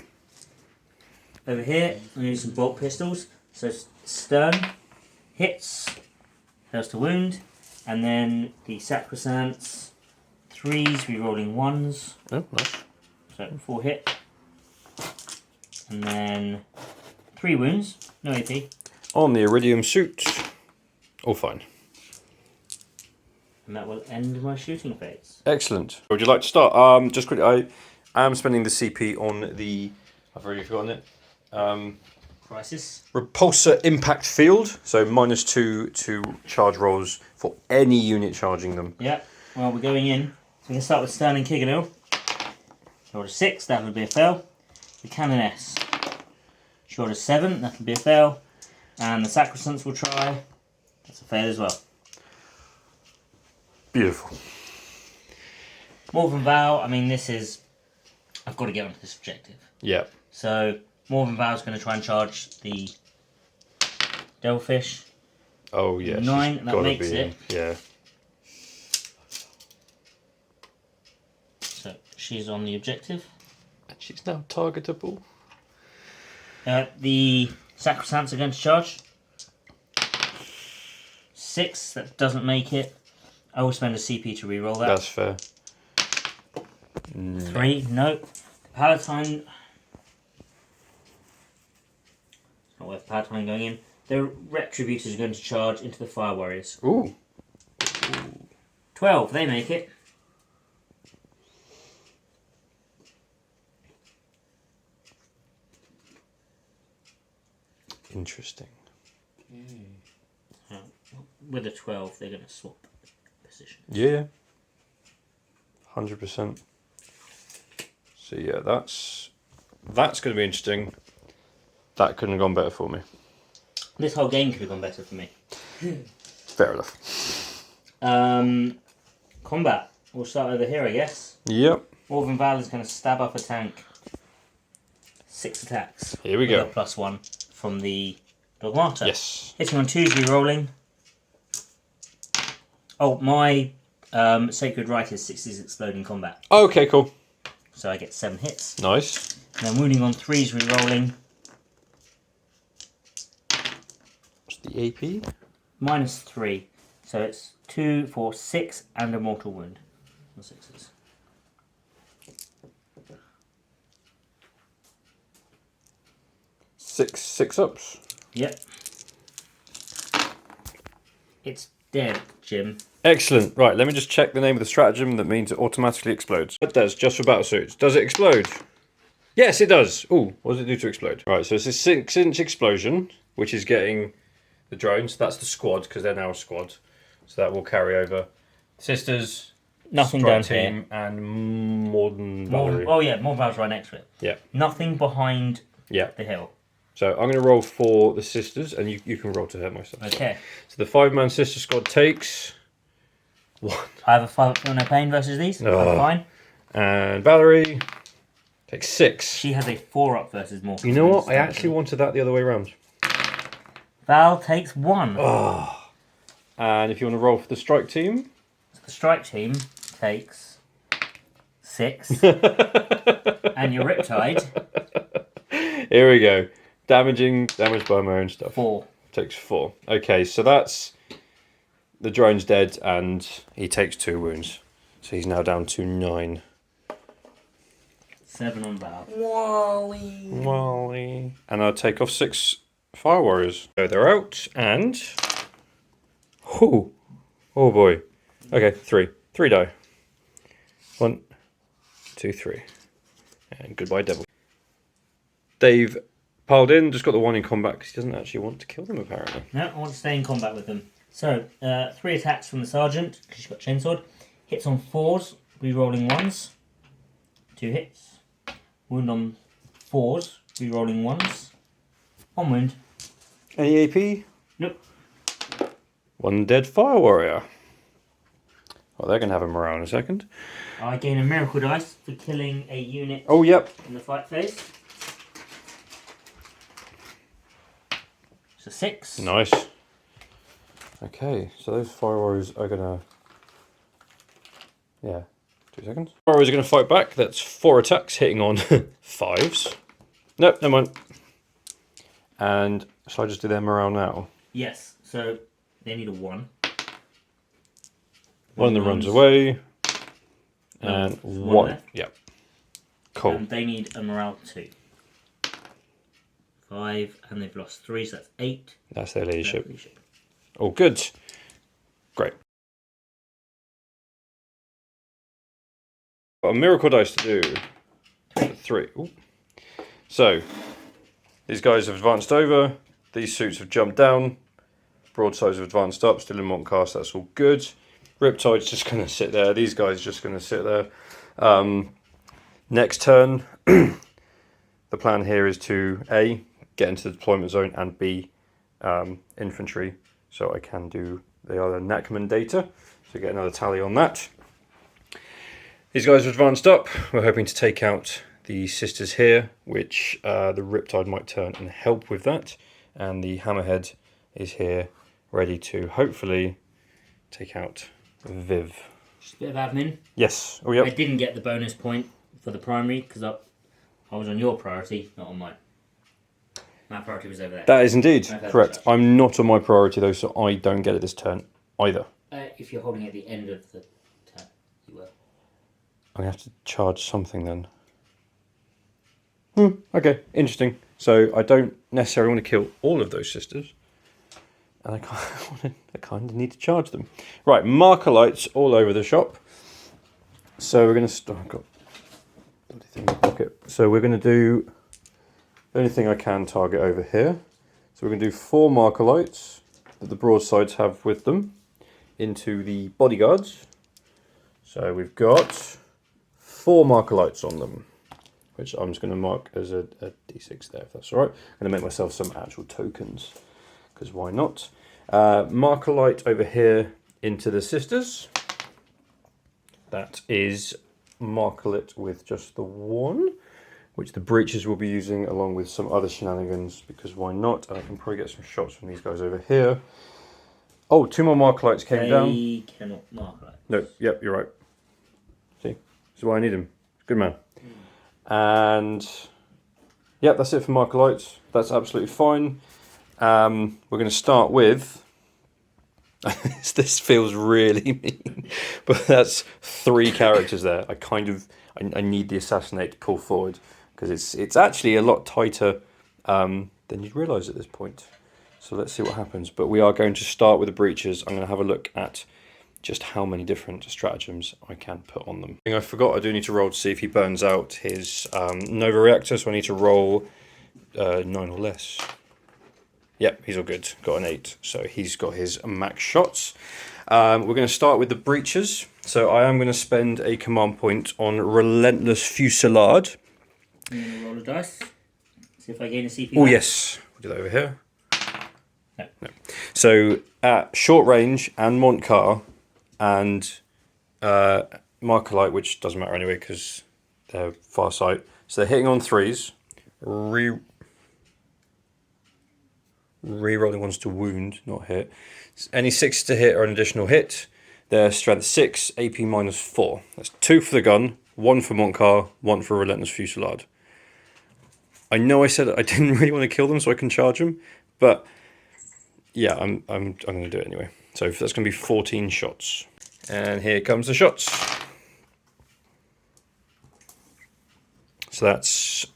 Over here, I'm going to use some bolt pistols. So Stern hits, fails to wound, and then the Sacrosants, 3s, re-rolling 1s, Oh, nice. so 4 hit, and then 3 wounds, no AP, On the iridium suit. All fine. and that will end my shooting phase. Excellent. Would you like to start? Just quickly, I am spending the CP on the... I've already forgotten it. Crisis. Repulsor impact field. So -2 to charge rolls for any unit charging them. Yeah, well, we're going in. So we can start with Stern and Kiganil. Short of 6, that would be a fail. The Canoness. Short of 7, that would be a fail. And the Sacrosants will try. That's a fail as well. Beautiful. Morven Vow, I mean, this is... I've got to get onto this objective. Yeah. So, Morven Vow's going to try and charge the Devilfish. Oh, yes. 9, that makes it. Yeah. So, she's on the objective. And she's now targetable. The Sacrosants are going to charge. 6, that doesn't make it. I will spend a CP to reroll that. That's fair. 3, no. Palatine. It's not worth Palatine going in. The Retributors are going to charge into the Fire Warriors. Ooh. 12, they make it. Interesting. With a 12, they're going to swap position. Yeah. 100%. So yeah, that's That's going to be interesting. That couldn't have gone better for me. This whole game could have gone better for me. Fair enough. Combat. We'll start over here, I guess. Yep. Orvan Val is going to stab up a tank. 6 attacks. Here we go. With a +1 from the Dogmata. Yes. Hitting on 2s, re-rolling. Oh, my Sacred Rite is 6s exploding combat. Okay, cool. So I get 7 hits. Nice. And then wounding on 3s, re-rolling. What's the AP? -3. So it's 2, 4, 6 and a mortal wound. On 6s. Six ups. Yep. It's dead, Jim. Excellent. Right, let me just check the name of the stratagem that means it automatically explodes. It does, just for battle suits. Does it explode? Yes, it does. Ooh, what does it do to explode? Right, so it's a 6-inch explosion, which is getting the drones. That's the squad, because they're now a squad. So that will carry over. Sisters, Nothing strike down team, here. and Modern Valerie. Oh yeah, more valves right next to it. Yeah. Nothing behind Yeah. the hill. So I'm going to roll for the sisters, and you can roll to hurt myself. Okay. So the 5-man sister squad takes 1. I have a 5 for no pain versus these. Oh. That's fine. And Valerie takes 6. She has a 4 up versus mortal. You know what? wounds. I actually wanted that the other way around. Val takes 1. Oh. And if you want to roll for the strike team. The strike team takes 6. And your Riptide. Here we go. Damage by my own stuff. 4. Takes 4. Okay, so that's... The drone's dead and he takes 2 wounds. So he's now down to 9. 7 on Val. Wally. And I'll take off 6 fire warriors. So they're out and... Oh boy. Okay, 3. 3 die. 1, 2, 3. And goodbye, devil. They've piled in, just got the 1 in combat because he doesn't actually want to kill them apparently. No, I want to stay in combat with them. So, 3 attacks from the Sergeant, because she's got Chainsword. Hits on 4s, re-rolling 1s. 2 hits. Wound on 4s, re-rolling 1s. On wound. Any AP? Nope. 1 dead fire warrior. Well, they're going to have a morale in a second. I gain a miracle dice for killing a unit Oh, yep. in the fight phase. So 6. Nice. Okay, so those fire warriors are going to... Yeah, 2 seconds. Fire warriors are going to fight back. That's 4 attacks hitting on 5s. Nope, never mind. And shall I just do their morale now? Yes, so they need a 1. One of them runs away. And one 1. left. Yep. Cool. And they need a morale 2. 5, and they've lost 3, so that's 8. That's their leadership. Oh, good. Great. Got a miracle dice to do. 3. Ooh. So, these guys have advanced over. These suits have jumped down. Broadsides have advanced up. Still in Montcast, that's all good. Riptide's just going to sit there. These guys are just going to sit there. Next turn, the plan here is to A, get into the deployment zone, and B, infantry. So I can do the other Nakman data. So get another tally on that. These guys have advanced up. We're hoping to take out the sisters here, which the Riptide might turn and help with that. And the Hammerhead is here, ready to hopefully take out Viv. Just a bit of admin. Yes. Oh, yep. I didn't get the bonus point for the primary because I was on your priority, not on mine. My priority was over there. That is indeed Okay, correct. that's I'm not on my priority though, so I don't get it this turn either. If you're holding at the end of the turn, you will. I'm going to have to charge something then. Okay, interesting. So I don't necessarily want to kill all of those sisters. And I kind of need to charge them. Right, marker lights all over the shop. So we're going to... I've got bloody thing in my pocket. So we're going to do... The only thing I can target over here. So we're going to do 4 marker lights that the broadsides have with them into the bodyguards. So we've got 4 marker lights on them. which I'm just going to mark as a D6 there, if that's all right. I'm going to make myself some actual tokens, because why not? Mark a light over here into the sisters. That is markerlit with just the one, which the breaches will be using along with some other shenanigans, because why not? I can probably get some shots from these guys over here. Oh, 2 more marker lights came down. They cannot mark lights. No, yep, you're right. See, this is why I need him. Good man. And yep, that's it for marker lights. That's absolutely fine. We're going to start with. This feels really mean, but that's 3 characters there. I need the assassinate to pull forward, because it's actually a lot tighter than you'd realise at this point. So let's see what happens. But we are going to start with the breaches. I'm going to have a look at just how many different stratagems I can put on them. I forgot I do need to roll to see if he burns out his Nova Reactor, so I need to roll 9 or less. Yep, he's all good. Got an 8, so he's got his max shots. We're going to start with the breaches. So I am going to spend a command point on Relentless Fusillade. I'm going to roll a dice. See if I gain a CP. Oh yes, we'll do that over here. No. So at short range and Montcar and Markerlight, which doesn't matter anyway because they're far sight. So they're hitting on 3s. Re-rolling ones to wound, not hit. Any 6 to hit are an additional hit. They're strength 6, AP -4. That's 2 for the gun, 1 for Montcar, 1 for Relentless Fusillade. I know I said I didn't really want to kill them so I can charge them, but yeah, I'm going to do it anyway. So that's going to be 14 shots. And here comes the shots. So that's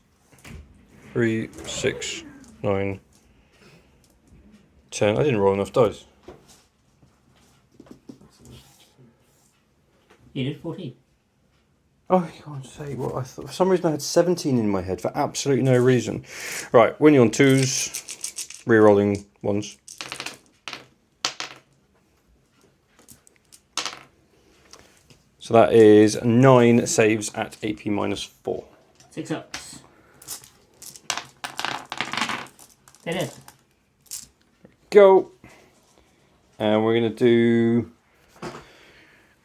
3, 6, 9, 10. I didn't roll enough dice. You did 14. Oh, you can't say. Well, I thought for some reason I had 17 in my head for absolutely no reason. Right, winning on 2s, re-rolling 1s. So that is 9 saves at AP -4. 6 ups. They did. Go. And we're going to do. I'm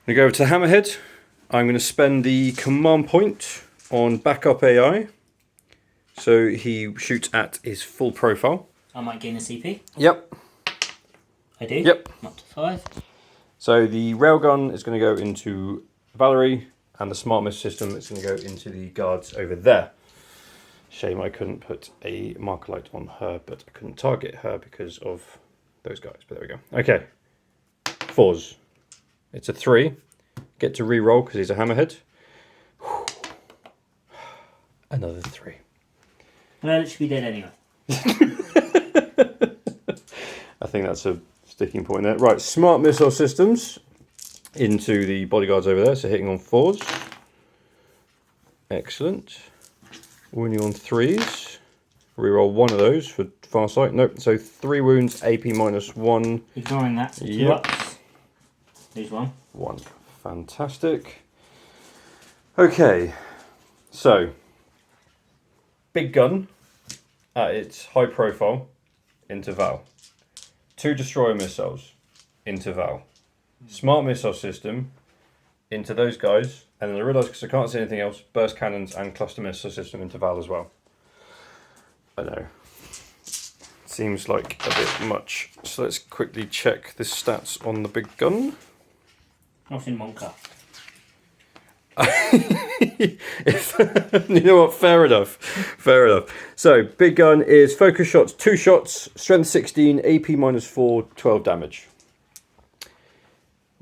going to go over to the Hammerhead. I'm going to spend the command point on backup AI. So he shoots at his full profile. I might gain a CP. Yep. I do. Yep. Up to 5. So the railgun is going to go into Valerie, and the smart missile system is going to go into the guards over there. Shame I couldn't put a marker light on her, but I couldn't target her because of those guys. But there we go. Okay. 4s. It's a 3. Get to re-roll because he's a hammerhead. Another 3. Well, it should be dead anyway. I think that's a sticking point there. Right, smart missile systems into the bodyguards over there. So hitting on 4s. Excellent. Winning on 3s. Reroll 1 of those for far sight. Nope. So 3 wounds, AP -1. Ignoring that, so 2 Yep. ups. Lose 1. 1. Fantastic. Okay. So, big gun at its high profile into Val. 2 destroyer missiles into Val. Smart missile system into those guys. And then I realised because I can't see anything else, burst cannons and cluster missile system into Val as well. I know. Seems like a bit much. So let's quickly check the stats on the big gun. Not in Monka. You know what? Fair enough. Fair enough. So, big gun is focus shots, 2 shots, strength 16, AP -4, 12 damage.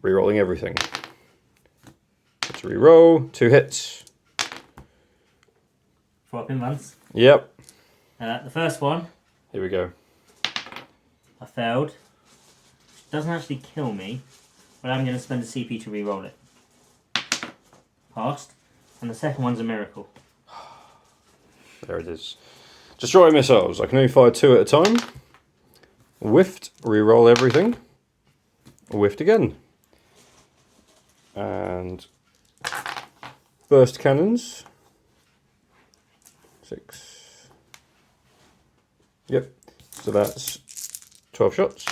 Rerolling everything. Let's reroll. 2 hits. 4 up in ones. Yep. The first one, Here we go. I failed. Doesn't actually kill me, but I'm going to spend a CP to re-roll it. Passed. And the second one's a miracle. There it is. Destroy missiles. I can only fire 2 at a time. Whiffed. Reroll everything. Whiffed again. And burst cannons. 6. Yep. So that's 12 shots.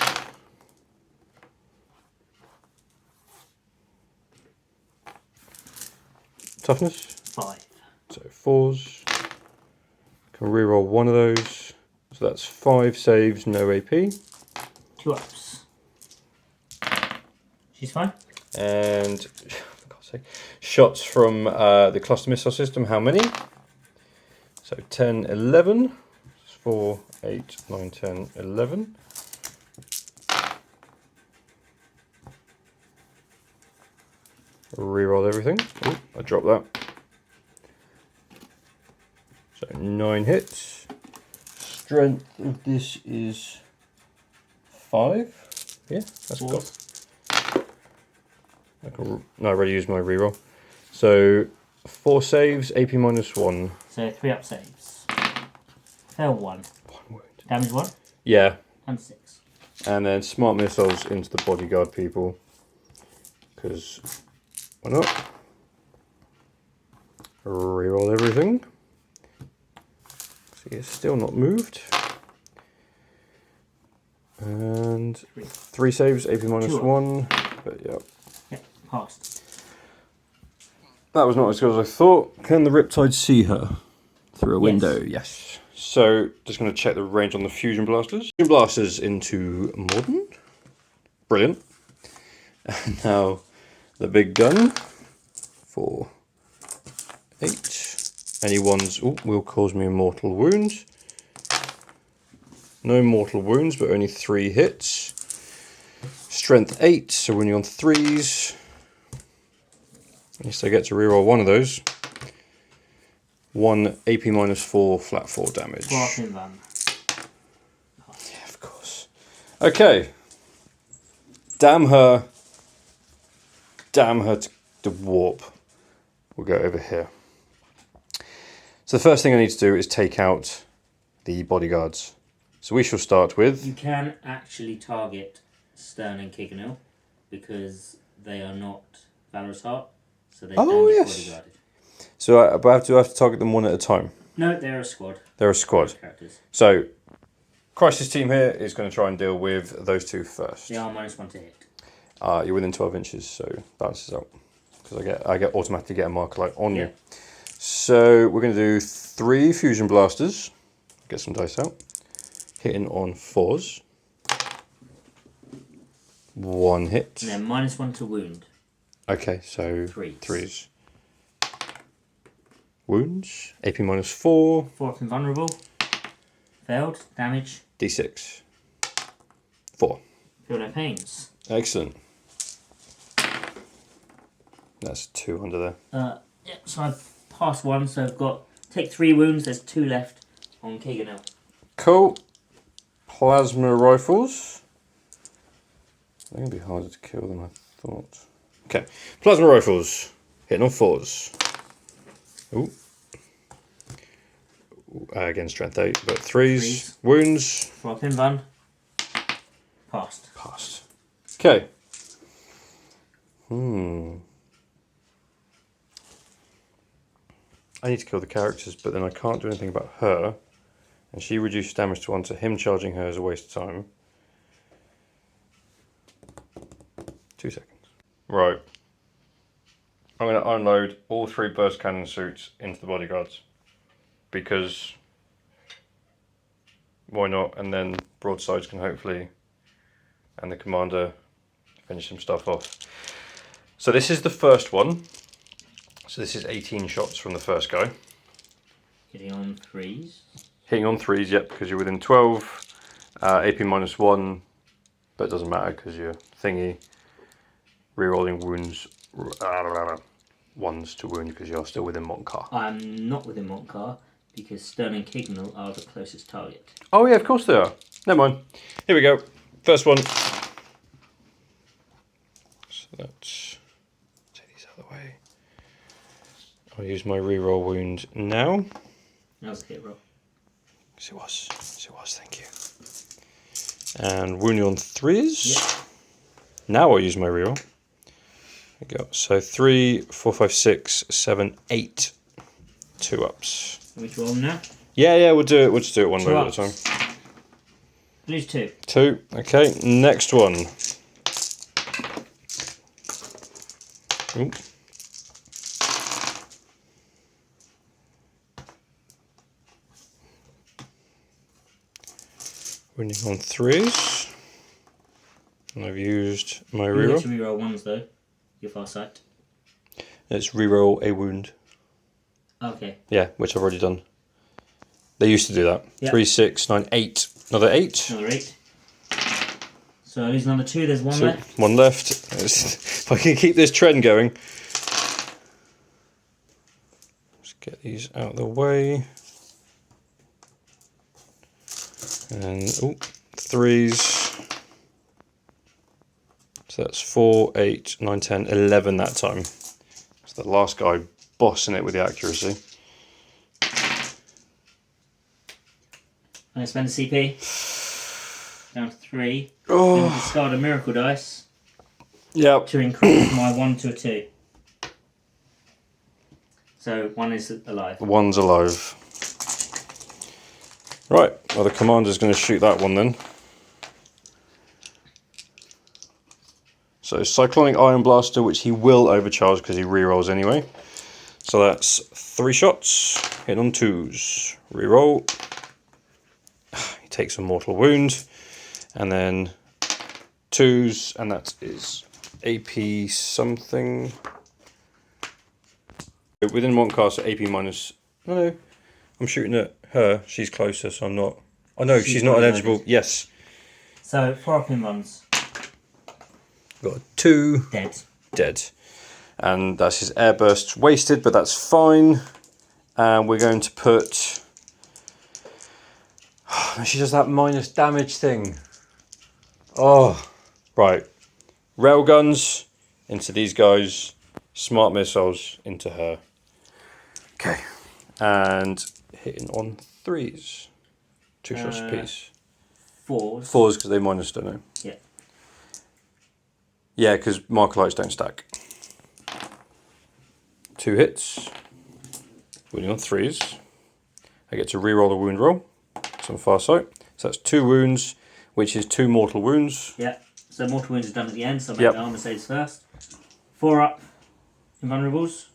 Toughness. 5. So 4s. Can reroll one of those. So that's 5 saves, no AP. 2 ups. She's fine. And for God's sake, shots from the cluster missile system. How many? So 10, 11. 4, 8, 9, 10, 11. Reroll everything. Oh, I dropped that. So 9 hits. Strength of this is 5. Yeah, that's got. No, I already used my reroll. So 4 saves, AP -1. So 3 up saves. Fail 1. 1 wound. Damage 1 Yeah, and 6. and then smart missiles into the bodyguard people. Because why not? Reroll everything. See, it's still not moved. And 3 saves, AP -1. But yeah. Yeah, passed. That was not as good as I thought. Can the Riptide see her through a window? Yes. So, just going to check the range on the Fusion Blasters. Fusion Blasters into Modern. Brilliant. And now the big gun for 8. Any ones will cause me mortal wounds. No mortal wounds, but only 3 hits. Strength 8, so when you're on 3s, at least I get to reroll one of those. 1 AP -4, flat 4 damage. Barking van. Yeah, of course. Okay. Damn her. Damn her to warp. We'll go over here. So the first thing I need to do is take out the bodyguards. So we shall start with... You can actually target Stern and Kiganil because they are not Valorous Heart, so they don't get bodyguarded. So I have to target them one at a time. No, they're a squad. They're a squad. Characters. So, Crisis team here is going to try and deal with those 2 first. They are -1 to hit. You're within 12 inches, so balances out. Because I get automatically get a marker light on you. So we're going to do 3 Fusion Blasters. Get some dice out. Hitting on 4s. 1 hit. And then -1 to wound. Okay, so 3s. 3s. Wounds. AP -4. 4 up invulnerable. Failed. Damage. D6. 4. Feel no pains. Excellent. That's 2 under there. Yeah, so I've passed 1, so I've got... Take 3 wounds, there's 2 left on Kiganil. Cool. Plasma rifles. They're going to be harder to kill than I thought. Okay. Plasma rifles. Hitting on 4s. Ooh. Again, strength 8, but 3s. Wounds. 4 up invan. Passed. Passed. Okay. I need to kill the characters, but then I can't do anything about her. And she reduces damage to 1, so him charging her is a waste of time. 2 seconds. Right. I'm going to unload all 3 burst cannon suits into the bodyguards. Because why not? And then broadsides can hopefully, and the commander, finish some stuff off. So this is the first one. So this is 18 shots from the first guy. Hitting on 3s. Hitting on 3s, yep, because you're within 12. AP -1, but it doesn't matter because you're thingy. Rerolling wounds, 1s to wound because you're still within Montcar. I'm not within Montcar because Stern and Kignall are the closest target. Oh yeah, of course they are. Never mind. Here we go. First one. So let's take these out of the way. I'll use my reroll wound now. That was a hit roll. Yes, it was. Yes, it was. Thank you. And wounding on 3s. Yep. Now I'll use my reroll. There we go. So 3, 4, 5, 6, 7, 8. 2 ups. Which one now? Yeah, we'll do it. We'll just do it one Two load at a ups. time. Lose 2. 2. Okay, next one. Ooh. Winning on 3s. And I've used my You reroll. get to reroll 1s though. Your far sight. Let's reroll a wound. Okay. Yeah, which I've already done. They used to do that. Yeah. 3, 6, 9, 8. Another 8. Another 8. So I lose another 2. There's 1 2. left. 1 left. If I can keep this trend going. Let's get these out of the way. And, 3s. So that's 4, 8, 9, 10, 11 that time. So the last guy bossing it with the accuracy. I spend a CP. Down to 3. Oh. Then discard a miracle dice Yep. to increase my 1 to a 2. So 1 is alive. 1's alive. Right, well the commander's going to shoot that one then. So Cyclonic Iron Blaster, which he will overcharge because he rerolls anyway. So that's 3 shots, hitting on 2s. Reroll. He takes a mortal wound. And then 2s, and that is AP something. Within one cast, AP minus... No, I'm shooting at her. She's closer, so I'm not... Oh no, she's not eligible. loaded. Yes. So 4 up in runs. Got a 2. Dead. Dead. And that's his air burst wasted, but that's fine. And we're going to put... She does that minus damage thing. Oh, right. Railguns into these guys. Smart missiles into her. Okay. And hitting on 3s. 2 shots apiece. 4s. 4s because they minus, don't know. Yeah. Yeah, because marker lights don't stack. 2 hits. Winning on 3s. I get to reroll the wound roll. Some far sight. So that's 2 wounds, which is 2 mortal wounds. Yeah. So mortal wounds are done at the end, so I'll make Yep. the armor saves first. 4 up. Invulnerables.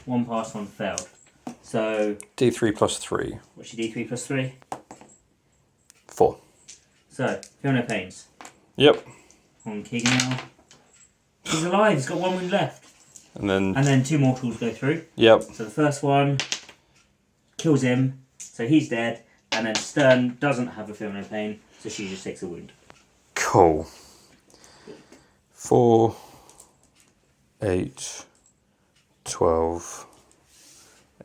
1 passed, 1 failed. So D3 plus 3. what's your D3 plus 3? 4. So feel no pains. Yep. On Keegan now. He's alive. He's got 1 wound left. And then, And then 2 mortals go through. yep. So the first one kills him, so he's dead. And then Stern doesn't have a feel no pain, so she just takes a wound. Cool. 4, 8, 12.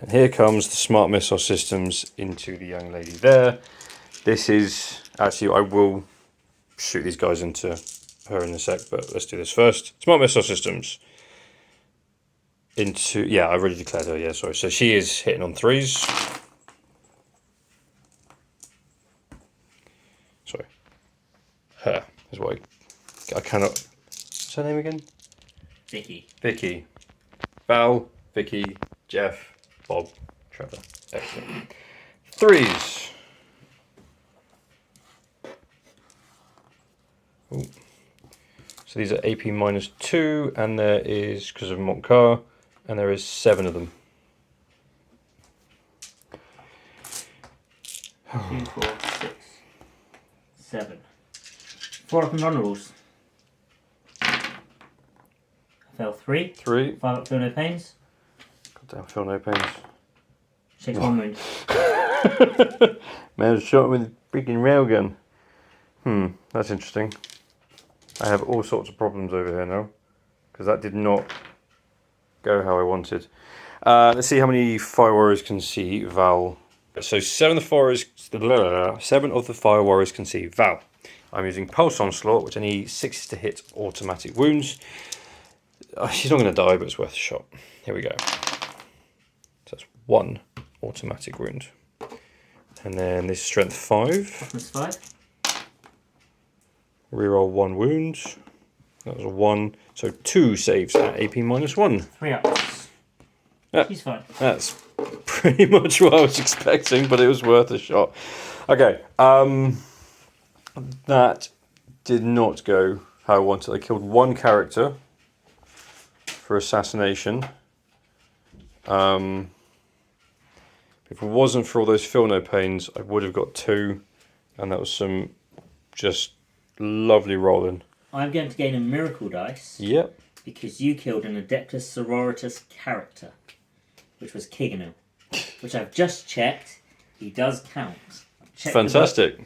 And here comes the smart missile systems into the young lady there. This is, actually I will shoot these guys into her in a sec, but let's do this first. Smart missile systems. Into, yeah, I already declared her, yeah, sorry. So she is hitting on 3s. Sorry. Her is what I cannot. What's her name again? Vicky. Vicky. Val, Vicky, Jeff, Bob, Trevor. Excellent. 3s. Ooh. So these are AP minus 2, and there is, because of Montcar, and there is 7 of them. 2, 4, 6, 7. 4 up invulnerables. I fell 3. 3. 5 up feel no pains. Goddamn, feel no pains. She takes 1 wound. Man, shot with a freaking railgun. That's interesting. I have all sorts of problems over here now, because that did not go how I wanted. Let's see how many fire warriors can see Val. So 7 of the fire warriors can see Val. I'm using Pulse Onslaught, which I need 6 to hit automatic wounds. She's not going to die, but it's worth a shot. Here we go. So that's 1 automatic wound. And then this is strength 5. Toughness 5. Reroll 1 wound. That was a 1. So 2 saves at AP minus 1. 3 ups. Yeah. She's fine. That's pretty much what I was expecting, but it was worth a shot. Okay, that did not go how I wanted. I killed one character for assassination. If it wasn't for all those feel no pains, I would have got 2, and that was some just lovely rolling. I'm going to gain a miracle dice. Yep. Because you killed an Adeptus Sororitas character, which was Kiganil, which I've just checked. He does count. Fantastic.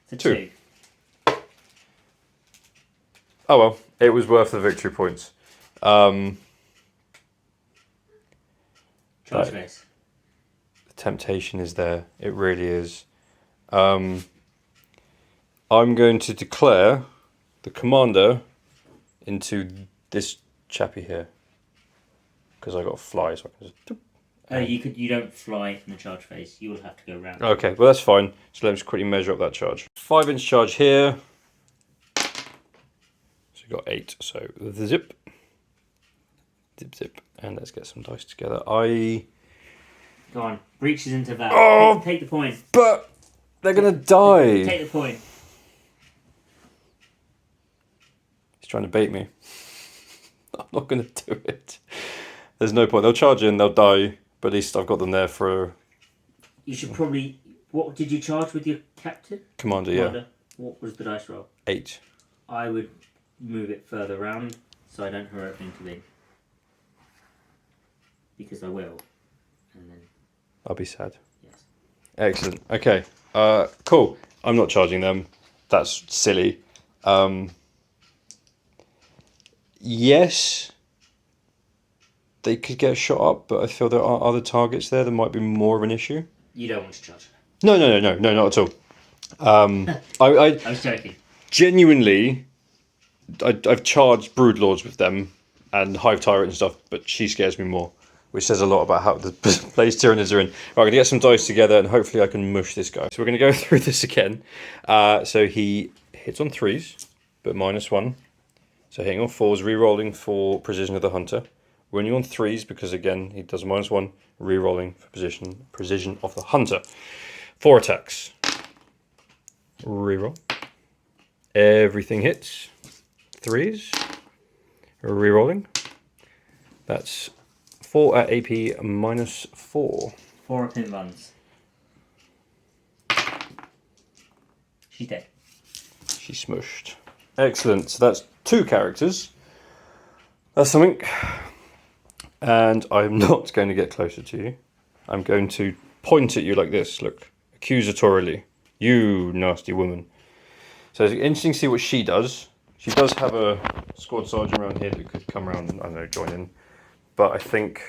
For 2. Oh well, it was worth the victory points. Charge Right. race. The temptation is there. It really is. I'm going to declare the commander into this chappy here, because I got to fly, so I can just. You don't fly in the charge phase. You will have to go round. Okay, well that's fine. So let's quickly measure up that charge. 5-inch charge here. So we got 8. So the zip, zip, and let's get some dice together. Go on, breaches into Val. Oh! Take the point. But they're gonna die. Take the point. He's trying to bait me. I'm not gonna do it. There's no point. They'll charge in. They'll die. But at least I've got them there for. You should probably. What did you charge with your captain? Commander, yeah. What was the dice roll? 8. I would move it further round so I don't heroically intervene. Because I will. And then. I'll be sad. Yes. Excellent. Okay. Cool. I'm not charging them. That's silly. Yes. They could get shot up, but I feel there are other targets there that might be more of an issue. You don't want to charge. No, not at all. I was joking. Genuinely, I've charged Broodlords with them and Hive Tyrant and stuff, but she scares me more, which says a lot about how the place Tyranids are in. Right, I'm going to get some dice together and hopefully I can mush this guy. So we're going to go through this again. So he hits on 3s, but -1. So hitting on 4s, re-rolling for Precision of the Hunter. Winning on 3s because again he does -1, re-rolling for Precision of the Hunter. 4 attacks. Re-roll. Everything hits. 3s. Re-rolling. That's 4 at AP -4. 4 up in runs. She's dead. She's smushed. Excellent. So that's 2 characters. That's something. And I'm not going to get closer to you. I'm going to point at you like this. Look. Accusatorily. You nasty woman. So it's interesting to see what she does. She does have a squad sergeant around here that could come around and, I don't know, join in. But I think...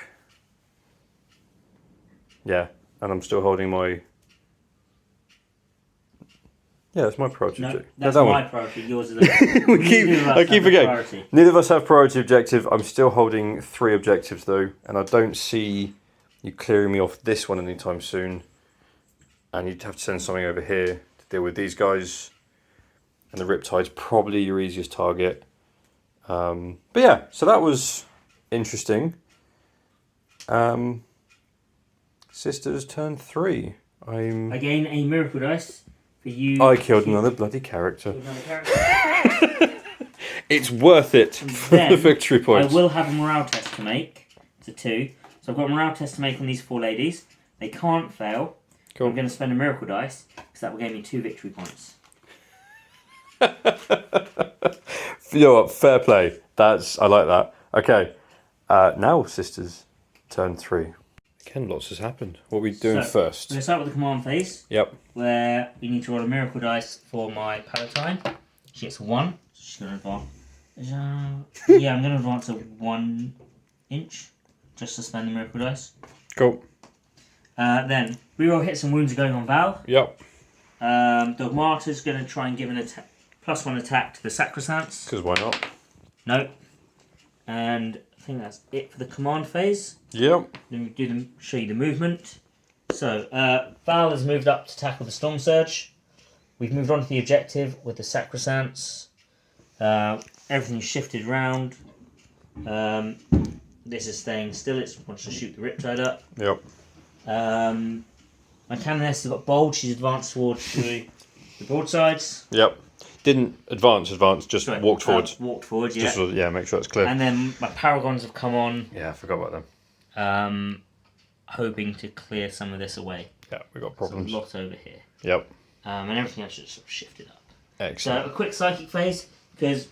Yeah. And I'm still holding my... Yeah, that's my priority No, objective. that's that my one. priority. Yours is a... I keep forgetting. Neither of us have priority objective. I'm still holding 3 objectives though, and I don't see you clearing me off this one anytime soon. And you'd have to send something over here to deal with these guys. And the Riptide's probably your easiest target. But yeah, so that was interesting. Sisters turn 3. Again, a miracle dice for you. I killed another bloody character. Another character. It's worth it for Then, the victory points. I will have a morale test to make. It's a 2. So I've got a morale test to make on these 4 ladies. They can't fail. Cool. I'm going to spend a miracle dice because that will give me 2 victory points. You know what? Fair play. I like that. Okay. Now, sisters, turn 3. Again, lots has happened. What are we doing first? We're going to start with the command phase. Yep. Where we need to roll a miracle dice for my Palatine. She gets a 1. So she's going to advance. Yeah, I'm going to advance a 1 inch. Just to spend the miracle dice. Cool. Then, reroll hits and wounds are going on Val. Yep. Dogmata's going to try and give an +1 attack to the Sacrosancts. Because why not? No. And I think that's it for the command phase. Yep. Then we show you the movement. So, Val has moved up to tackle the Storm Surge. We've moved on to the objective with the Sacrosancts. Everything's shifted round. This is staying still. It wants to shoot the Riptide up. Yep. My canoness has got bold. She's advanced towards the broadsides. Yep. Didn't advance, just Sorry, walked forward. Walked forward, yeah. Just sort of, make sure it's clear. And then my paragons have come on. Yeah, I forgot about them. Hoping to clear some of this away. Yeah, we've got problems. There's a lot over here. Yep. And everything else just sort of shifted up. Excellent. So a quick psychic phase, because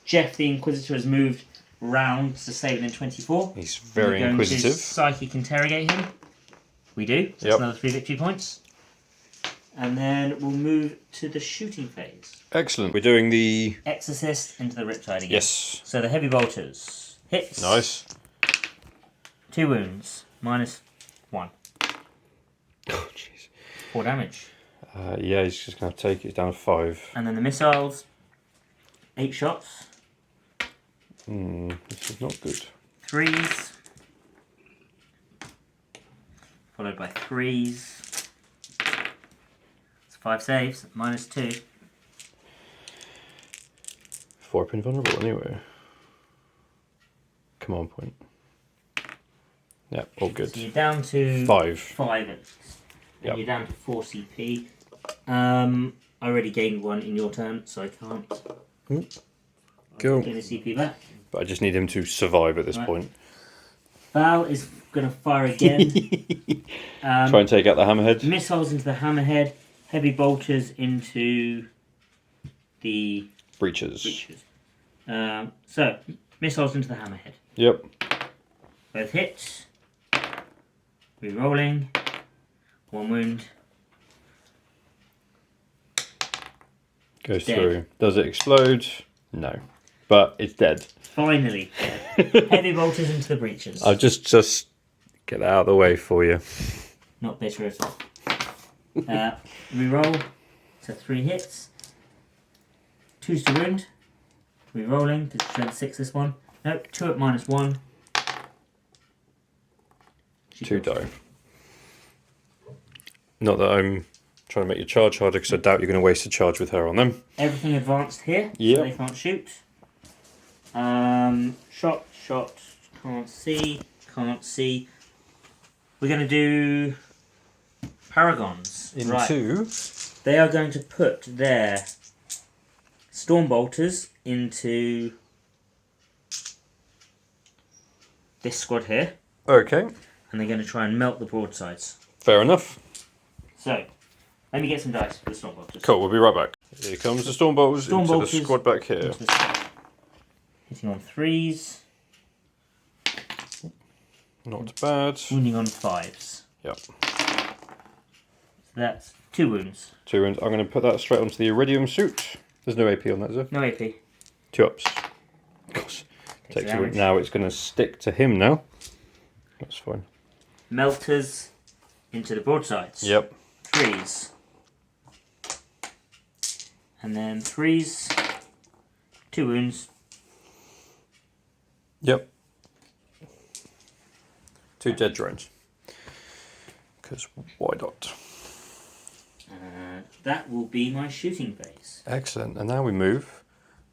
Jeff the Inquisitor has moved round to stay within 24. He's very We're going inquisitive. to psychic interrogate him. We do. So that's another 3 victory points. And then we'll move to the shooting phase. Excellent. We're doing the Exorcist into the Riptide again. Yes. So the heavy bolters. Hits. Nice. 2 wounds. -1. Oh jeez. 4 damage. Yeah, he's just gonna take it down to 5. And then the missiles. 8 shots. This is not good. 3s. Followed by 3s. It's 5 saves. -2. 4 pin vulnerable anyway. Command point. Yeah, all good. So you're down to 5. 5 and Yep. you're down to 4 CP. I already gained 1 in your turn, so I can't Cool. gain a CP back. But I just need him to survive at this Right. point. Val is going to fire again. Try and take out the hammerhead. Missiles into the hammerhead. Heavy bolters into the Breaches. breaches. So, missiles into the hammerhead. Yep. Both hits. Re-rolling. 1 wound. Goes Dead. through. Does it explode? No. But it's dead. Finally. Heavy bolters into the breaches. I'll just get that out of the way for you. Not bitter at all. Re-roll. So 3 hits. 2's to wound. Re-rolling. Because it's strength 6 this one. Nope. 2 at -1. She 2 kills. die. Not that I'm trying to make your charge harder, because I doubt you're going to waste a charge with her on them. Everything advanced here. Yep. So they can't shoot. Shot. Can't see. We're going to do paragons. Right. They are going to put their storm bolters into this squad here, Okay. and they're going to try and melt the broadsides. Fair enough. So, let me get some dice for the storm bolters. Cool, we'll be right back. Here comes the storm bolters Storm into bolters the squad back here. Into the squad. Hitting on 3s, Not bad. wounding on 5s. Yep. So that's 2 wounds. 2 wounds. I'm going to put that straight onto the iridium suit. There's no AP on that, is there? No AP. 2 ups. Of course. Takes a damage. now it's going to stick to him now. That's fine. Melters into the broadsides. Yep. 3s. And then 3s. 2 wounds. Yep. 2 dead drones. Because why not? That will be my shooting phase. Excellent. And now we move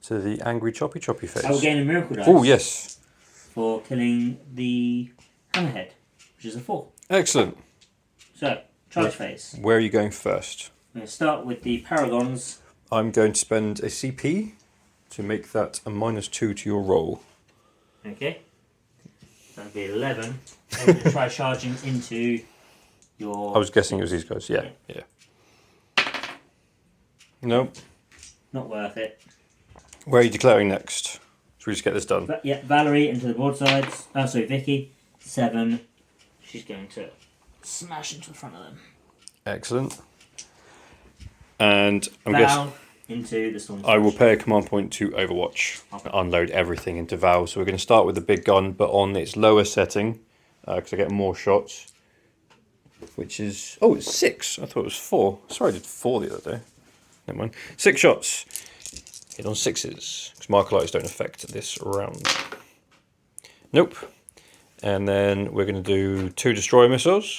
to the angry choppy phase. I will gain a miracle dice Oh, yes. for killing the hammerhead, which is a 4. Excellent. So, charge phase. Where are you going first? I'm going to start with the paragons. I'm going to spend a CP to make that a -2 to your roll. Okay. That'd be 11. I'm going to try charging into your... I was guessing it was these guys. Yeah. Nope. Not worth it. Where are you declaring next? Should we just get this done? Yeah, Valerie into the broadsides. Oh, sorry, Vicky. 7. She's going to smash into the front of them. Excellent. And I'm guessing Val into the storm. I will pay a command point to Overwatch. Okay. Unload everything into Val. So we're going to start with the big gun, but on its lower setting, because I get more shots. Which is... Oh, it's 6. I thought it was 4. Sorry, I did 4 the other day. Never mind. 6 shots. Hit on 6s. Because Marker Lights don't affect this round. Nope. And then we're going to do 2 destroyer missiles.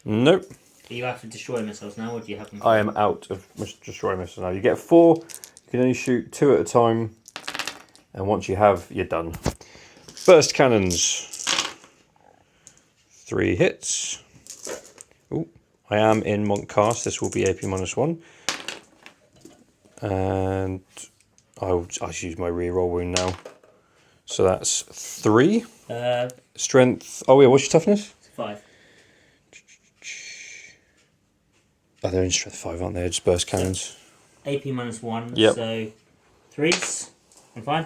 Nope. You have to destroy missiles now, or do you have them? I am out of destroyer missiles now. You get 4. You can only shoot 2 at a time. And once you have, you're done. Burst cannons. 3 hits. Oh, I am in Monk Cast. This will be AP -1. And I'll use my reroll wound now. So that's 3. Strength. Oh, yeah, what's your toughness? 5. Oh, they're in strength 5, aren't they? Just burst cannons. AP -1, Yep. so 3s. I'm fine.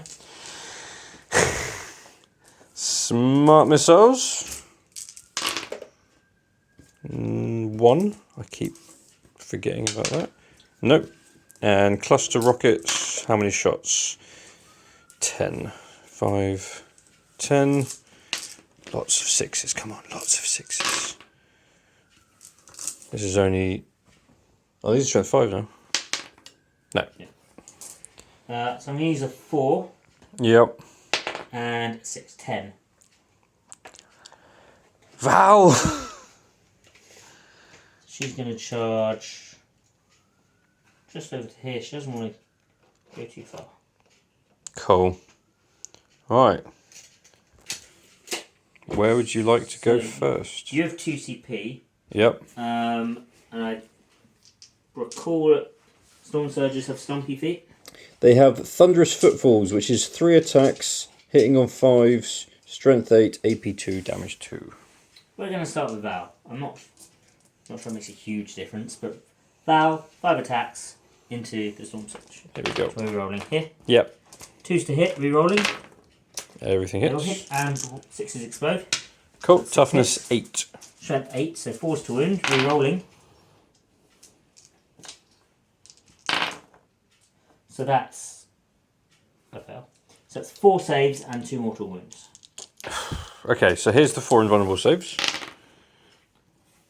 Smart missiles. 1. I keep forgetting about that. Nope. And cluster rockets. How many shots? 10. 5, 10. Lots of 6s. Come on, lots of 6s. This is only... Oh, these are strength 5 now. No. Yeah. So I'm going to use a 4 Yep. and 6, 10. Val! She's going to charge just over to here. She doesn't want to go too far. Cool. Right. Where would you like to go first? You have 2 CP. Yep. And I recall Storm Surges have stumpy feet. They have Thunderous Footfalls, which is 3 attacks, hitting on 5s, strength 8, AP 2, damage 2. We're going to start with Val. I'm not sure it makes a huge difference, but Val, 5 attacks into the Storm Surge. There we go. So we're rolling here. Yep. 2s to hit, re-rolling. Everything They'll hits. hit and 6s explode. Cool. Toughness 8. Strength 8, so 4s to wound, re-rolling. So that's... I fail. So that's 4 saves and 2 mortal wounds. Okay, so here's the 4 invulnerable saves.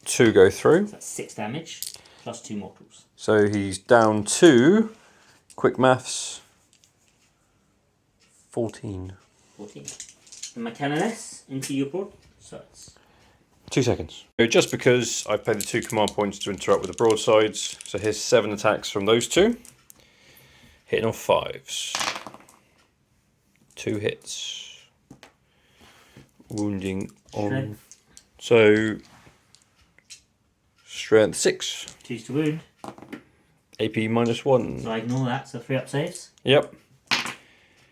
2 go through. So that's 6 damage, plus 2 mortals. So he's down to, quick maths, 14. 14. And my Canoness into your board. So it's 2 seconds. So just because I've paid the 2 command points to interact with the broadsides, so here's 7 attacks from those 2. Hitting on 5s. 2 hits. Wounding on... Strength. So... Strength 6. 2s to wound. AP -1. So I ignore that, so 3 up saves. Yep.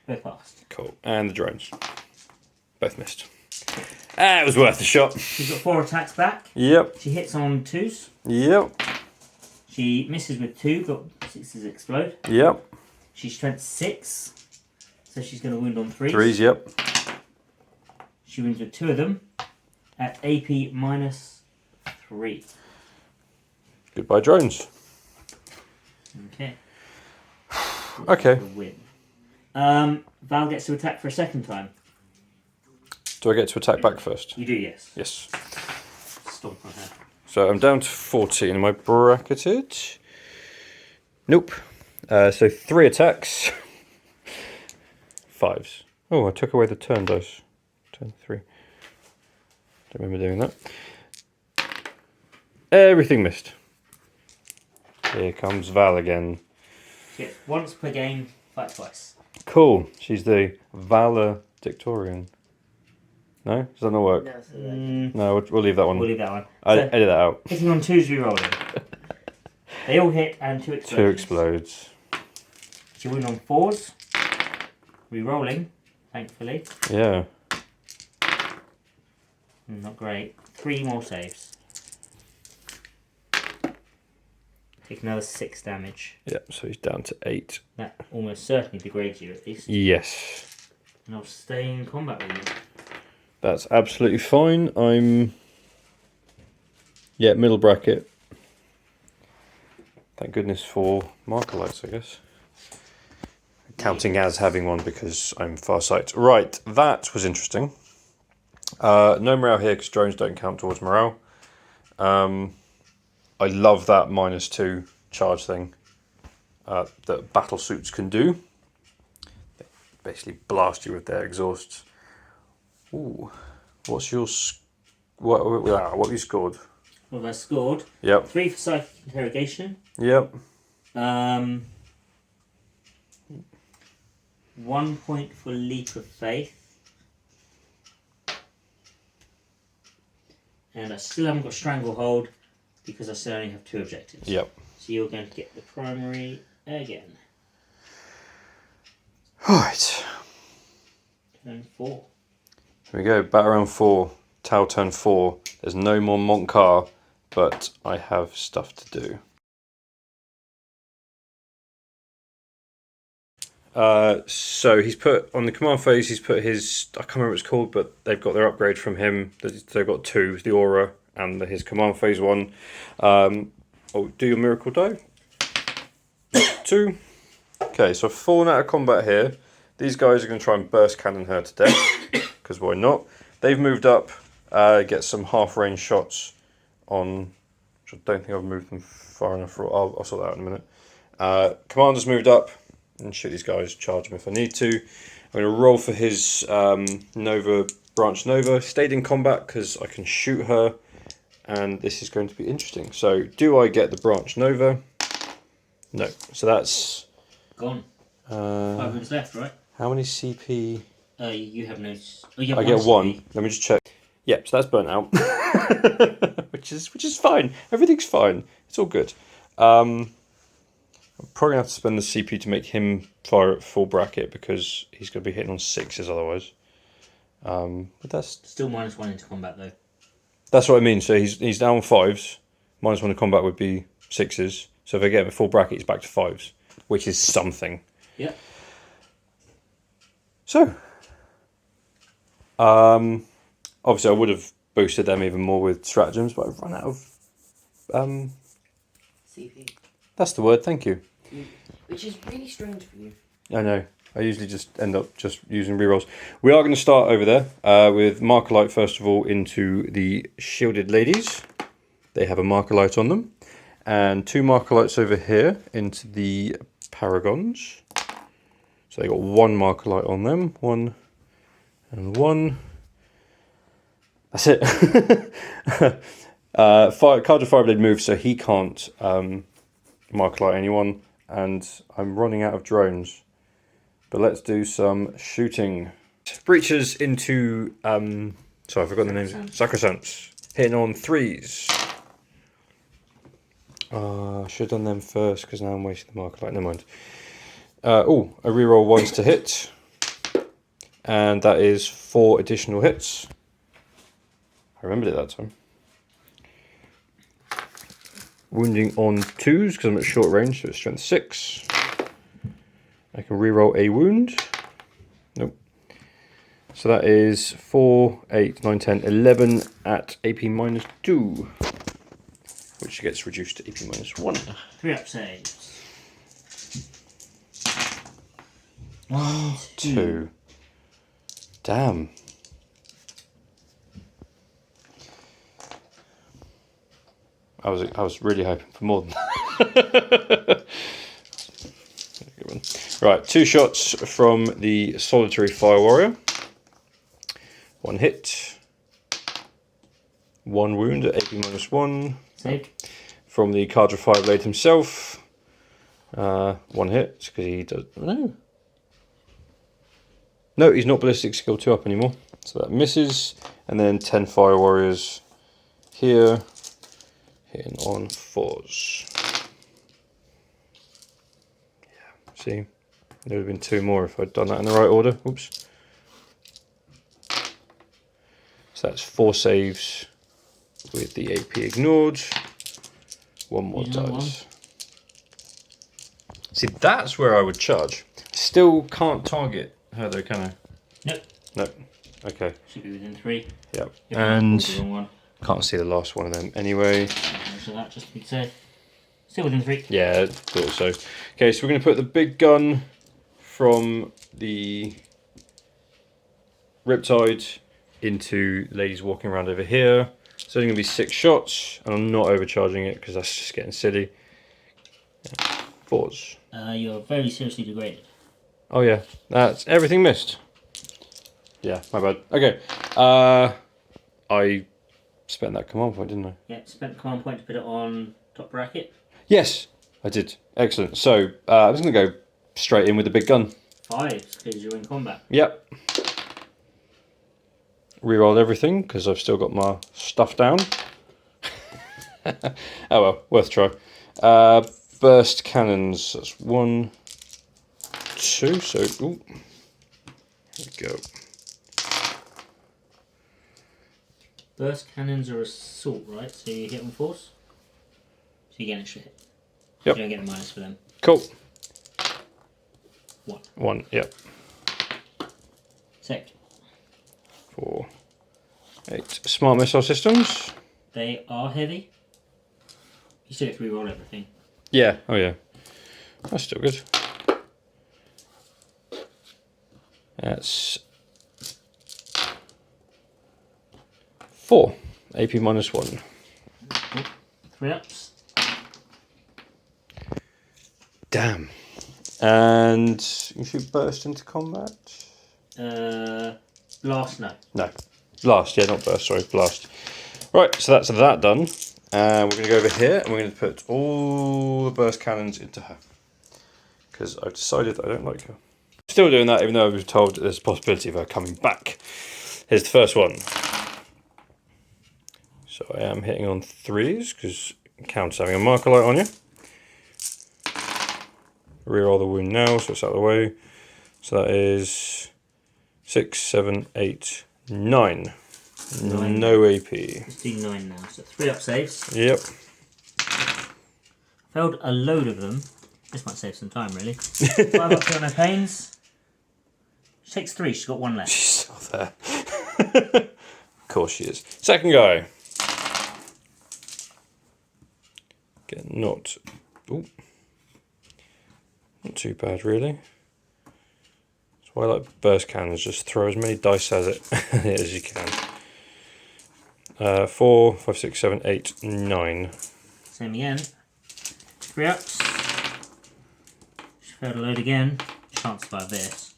Both passed. Cool. And the drones. Both missed. It was worth a shot. She's got 4 attacks back. Yep. She hits on 2s. Yep. She misses with 2, got 6s explode. Yep. She's strength 6, so she's going to wound on 3s. 3s, yep. She wounds with 2 of them at AP -3. Goodbye, drones. Okay. Okay. Win. Val gets to attack for a second time. Do I get to attack back first? You do, yes. Yes. Stomp on her. So I'm down to 14. Am I bracketed? Nope. So 3 attacks. 5s. Oh, I took away the turn dice. Turn 3. Don't remember doing that. Everything missed. Here comes Val again. She gets once per game, fight twice. Cool. She's the valedictorian. No? Does that not work? No, so No, we'll leave that one. We'll leave that one. I So, edit that out. hitting on 2s, re-rolling. They all hit and 2 explodes. 2 explodes. She wound on 4s. Re-rolling, thankfully. Yeah. Not great. 3 more saves. Take another 6 damage. Yeah, so he's down to 8. That almost certainly degrades you at least. Yes. And I'll stay in combat with you. That's absolutely fine. I'm... Yeah, middle bracket. Thank goodness for marker lights, I guess. Counting as having one because I'm farsight. Right, that was interesting. No morale here because drones don't count towards morale. I love that -2 charge thing that battle suits can do. They basically blast you with their exhausts. Ooh, what's your... What have you scored? What have I scored? Yep. 3 for psychic interrogation. Yep. 1 point for leap of faith. And I still haven't got Stranglehold because I still only have 2 objectives. Yep. So you're going to get the primary again. Right. Turn 4. Here we go. Bat around 4. Tau turn 4. There's no more Montcar, but I have stuff to do. So he's put on the command phase. He's put his, I can't remember what it's called, but they've got their upgrade from him. They've got 2, the aura and his command phase 1. Do your miracle die. 2. Okay, so I've fallen out of combat here. These guys are going to try and burst cannon her to death because why not? They've moved up, get some half range shots on. Which I don't think I've moved them far enough for. I'll sort that out in a minute. Commander's moved up. And shoot these guys, charge them if I need to. I'm going to roll for his Nova, Branch Nova. Stayed in combat because I can shoot her. And this is going to be interesting. So, do I get the Branch Nova? No. So that's... Gone. 5 minutes left, right? How many CP? You have no... Oh, you have I get 1. CP. Let me just check. Yep, so that's burnt out. which is fine. Everything's fine. It's all good. I'm probably going to have to spend the CP to make him fire at full bracket because he's going to be hitting on 6s otherwise. But that's still -1 into combat though. That's what I mean. So he's down on 5s. -1 in combat would be 6s. So if I get him at full bracket, he's back to 5s, which is something. Yeah. So, obviously I would have boosted them even more with stratagems, but I've run out of CP. That's the word. Thank you. Which is really strange for you. I know. I usually just end up just using rerolls. We are going to start over there with Marker Light first of all into the Shielded Ladies. They have a Marker Light on them. And 2 Marker Lights over here into the Paragons. So they got 1 Marker Light on them. 1 and 1. That's it. Card of Fireblade moves so he can't Marker Light anyone. And I'm running out of drones. But let's do some shooting. Breachers into, sorry, I forgot the names. Sacrosancts. Hitting on 3s. I should have done them first because now I'm wasting the Marker Light. Never mind. I reroll 1s to hit. And that is 4 additional hits. I remembered it that time. Wounding on 2s because I'm at short range, so it's strength 6. I can reroll a wound. Nope. So that is 4, 8, 9, 10, 11 at AP -2. Which gets reduced to AP -1. 3 up saves. 1, 2. Damn. I was really hoping for more than that. Right, 2 shots from the Solitary Fire Warrior. 1 hit. 1 wound at AP -1. saved. From the Cadre Fireblade himself. 1 hit, because he does... No, he's not Ballistic Skill 2 up anymore. So that misses. And then 10 Fire Warriors here. Hitting on 4s. Yeah, see? There would have been 2 more if I'd done that in the right order. Oops. So that's 4 saves with the AP ignored. 1 more dies. See, that's where I would charge. Still can't target her though, can I? Nope. Nope. Okay. Should be within 3. Yep. If And the wrong one. can't see the last one of them anyway. So that just to be safe. Still within 3. Yeah, thought so. Okay, so we're going to put the big gun from the Riptide into ladies walking around over here. So there's going to be 6 shots, and I'm not overcharging it because that's just getting silly. 4s. You're very seriously degraded. Oh yeah, that's everything missed. Yeah, my bad. Okay, I spent that command point, didn't I? Yeah, spent command point to put it on top bracket. Yes, I did. Excellent. So I'm just going to go straight in with the big gun. 5, because you're in combat. Yep. Reroll everything because I've still got my stuff down. Oh well, worth a try. Burst cannons. That's 1, 2. So, ooh. Here we go. Burst cannons are assault, right? So you hit on force. So you get an extra hit. Yep. You don't get a minus for them. Cool. 1. 1. Yep. Sec. 4, 8. Smart missile systems. They are heavy. You still have to reroll everything. Yeah. Oh yeah. That's still good. That's 4. AP minus 1. 3 ups. Damn. And you should burst into combat. Blast, no. No. Blast, yeah, not burst, sorry, blast. Right, so that's that done. And we're going to go over here and we're going to put all the burst cannons into her. Because I've decided that I don't like her. Still doing that, even though I was told there's a possibility of her coming back. Here's the first one. So I am hitting on 3s, because it counts having a marker light on you. Reroll the wound now, so it's out of the way. So that is 6, 7, 8, 9. 9. No AP. Let's do 9 now. So 3 up saves. Yep. Failed a load of them. This might save some time, really. 5 up to no pains. She takes 3. She's got 1 left. She's still there. Of course she is. Second guy. Get not. Ooh. Not too bad, really. That's why I like burst cannons. Just throw as many dice at it as you can. 4, 5, 6, 7, 8, 9. Same again. 3 ups. She failed a load again. Can't survive this.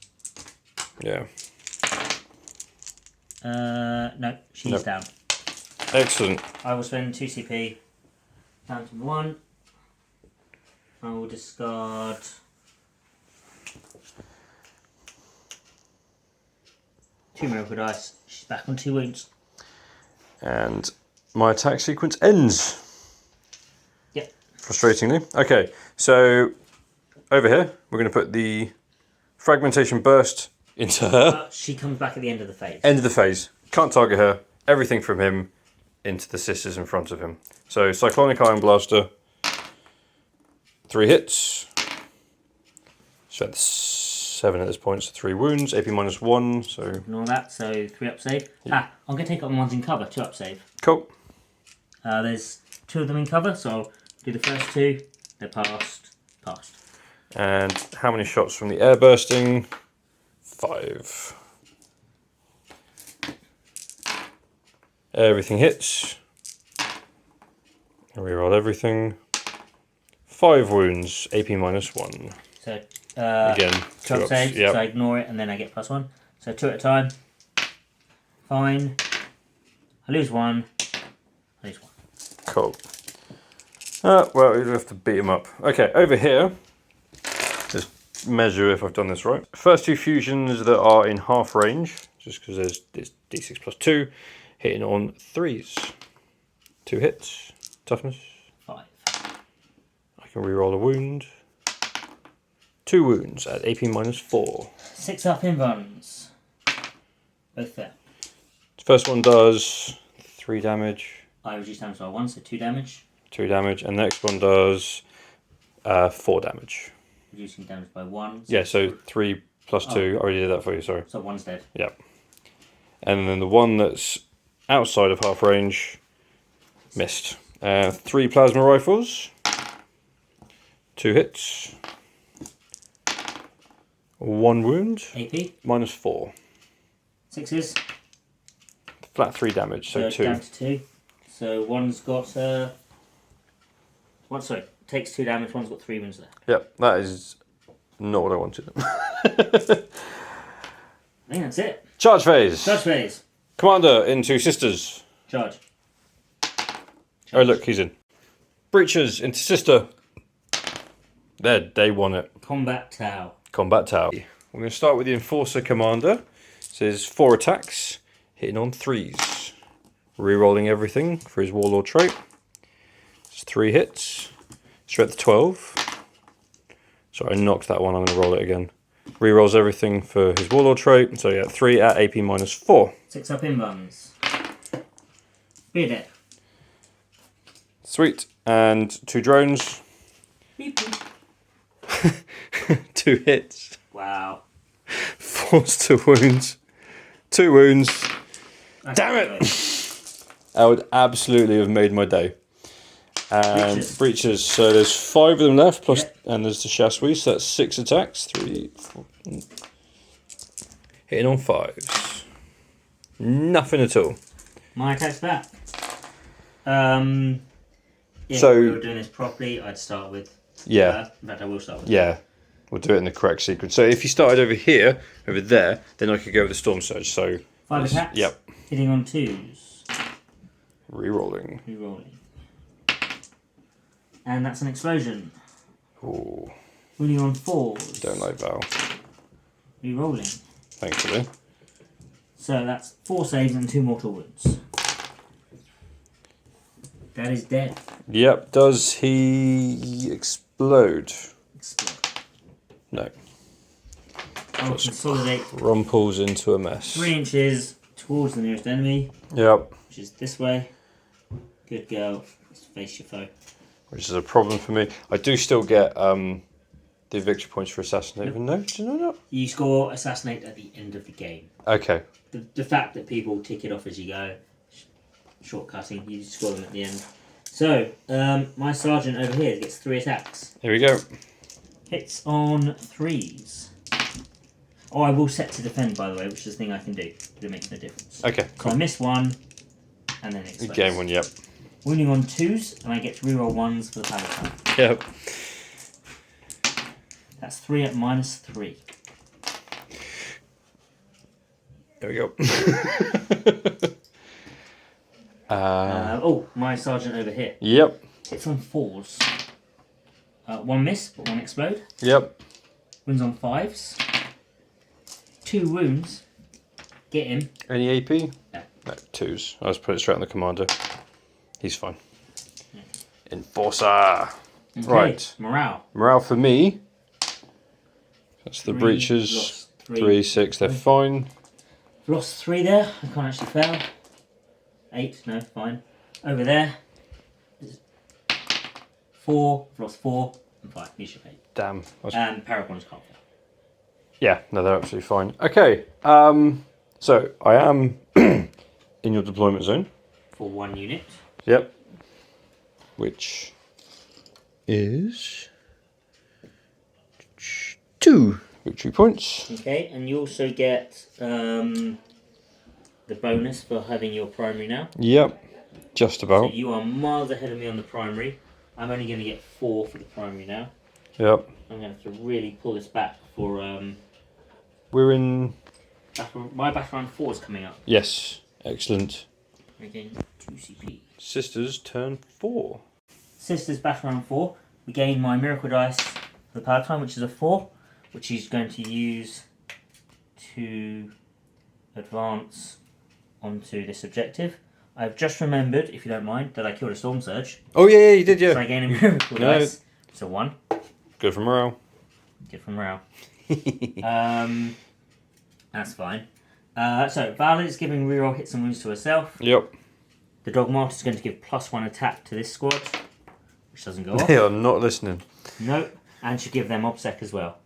Yeah. No, she's down. Excellent. I will spend 2 CP down to 1. I will discard 2 miracle dice. She's back on 2 wounds. And my attack sequence ends. Yep. Frustratingly. Okay, so over here, we're going to put the fragmentation burst into her. She comes back at the end of the phase. End of the phase. Can't target her. Everything from him into the sisters in front of him. So Cyclonic Iron Blaster. 3 hits. So that's 7 at this point, so 3 wounds. AP minus 1, so... Ignore that, so 3 up save. I'm going to take up the ones in cover, 2 up save. Cool. There's 2 of them in cover, so I'll do the first 2. They're passed. Passed. And how many shots from the air bursting? 5. Everything hits. Reroll everything. 5 wounds, AP minus 1. So, Again, 2 up 2 save, ups. Yep. so I ignore it and then I get +1. So 2 at a time. Fine. I lose 1. I lose 1. Cool. Well, you have to beat him up. Okay, over here, just measure if I've done this right. First 2 fusions that are in half range, just because there's D6 plus 2, hitting on 3s. 2 hits, toughness. 5. I can reroll a wound. 2 wounds at AP minus 4. 6 up in runs. Both there. First one does 3 damage. I reduce damage by 1, so 2 damage. 2 damage, and the next one does 4 damage. Reducing damage by 1. Yeah, so 3 plus 2. I already did that for you, sorry. So 1's dead. Yep. And then the one that's outside of half range, missed. 3 plasma rifles. 2 hits. 1 wound. AP. Minus 4. 6s. Flat 3 damage, so 2. Down to 2. So one's got takes 2 damage, one's got 3 wounds there. Yep, that is not what I wanted. I think that's it. Charge phase. Charge phase. Commander into sisters. Charge. Oh look, he's in. Breachers into sister. There, they won it. Combat Tau. Combat Tower. We're going to start with the Enforcer Commander. This is 4 attacks. hitting on 3s. Rerolling everything for his Warlord trait. It's 3 hits. Strength 12. Sorry, I knocked that one. I'm going to roll it again. Rerolls everything for his Warlord trait. So yeah, 3 at AP -4. 6 up in buns. Be dead. Sweet. And 2 drones. Beep, beep. 2 hits. Wow. Force to wounds. 2 wounds. That's Damn it! good. That would absolutely have made my day. And breaches. So there's 5 of them left, plus, and there's the Chassis, so that's 6 attacks. 3, 4. Hitting on 5s. Nothing at all. My attack's back. If So- we were doing this properly, I'd start with. Yeah. In fact, I will start with. Yeah. We'll do it in the correct sequence. So if you started over here, over there, then I could go with the Storm Surge. So 5 attacks. Yep. Hitting on 2s. Rerolling. Rerolling. And that's an explosion. Ooh. Wounding on 4s. Don't like Val. Rerolling. Thankfully. So that's 4 saves and 2 mortal wounds. That is dead. Yep. Does he explode? Explode. No. I'll consolidate Rumples into a mess. 3 inches towards the nearest enemy, Yep. which is this way. Good girl. Just face your foe. Which is a problem for me. I do still get the victory points for assassinate. No, do you know that? You score assassinate at the end of the game. Okay. The fact that people tick it off as you go, shortcutting, you score them at the end. So, my sergeant over here gets 3 attacks. Here we go. Hits on 3s. Oh, I will set to defend, by the way, which is the thing I can do. But it makes no difference. Okay, So I cool. miss 1, and then explodes. Game 1, yep. Wounding on 2s, and I get to reroll 1s for the power time. Yep. That's 3 at -3. There we go. Oh, my sergeant over here. Yep. Hits on 4s. 1 miss, but 1 explode. Yep. Wounds on 5s. 2 wounds. Get him. Any AP? No. No, 2s. I'll just put it straight on the commander. He's fine. Enforcer. Okay, Right. Morale. Morale for me. That's the 3, breaches. lost 3, 6, they're fine. Lost 3 there. I can't actually fail. 8, no, fine. Over there. 4, lost 4, and 5. You should pay. Damn. And Paragons can't fail. Yeah, no, they're absolutely fine. Okay. So I am in your deployment zone. For 1 unit. Yep. Which is 2 victory points. Okay, and you also get the bonus for having your primary now. Yep. Just So about. you are miles ahead of me on the primary. I'm only going to get 4 for the primary now. Yep. I'm going to have to really pull this back for We're in. my battle round 4 is coming up. Yes. Excellent. Again, 2 CP. Sisters turn 4. Sisters battle round 4. We gain my miracle dice for the power time, which is a 4, which he's going to use to advance onto this objective. I've just remembered, if you don't mind, that I killed a Storm Surge. Oh yeah, you did, So yeah. I gain a miracle No. dice. So 1. Good for morale. Good for morale. That's fine. So Violet is giving reroll hits and wounds to herself. Yep. The Dogmart is going to give +1 attack to this squad, which doesn't go off. They are not listening. Nope. And should give them OBSEC as well.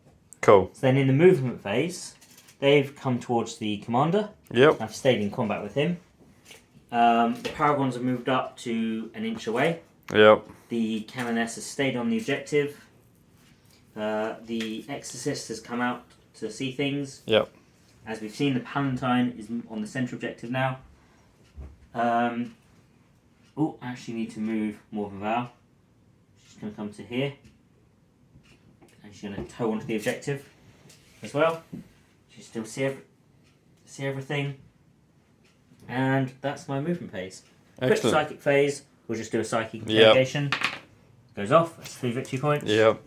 Cool. So then in the movement phase, they've come towards the commander. Yep. I've stayed in combat with him. The Paragons have moved up to an inch away. Yep. The Canoness has stayed on the objective. The Exorcist has come out to see things. Yep. As we've seen, the Palatine is on the central objective now. Oh, I actually need to move more of a Val. She's going to come to here. And she's going to tow onto the objective as well. She still see everything. And that's my movement phase. Quick Excellent. psychic phase. We'll just do a psychic interrogation. Goes off. That's 3 victory points. Yep.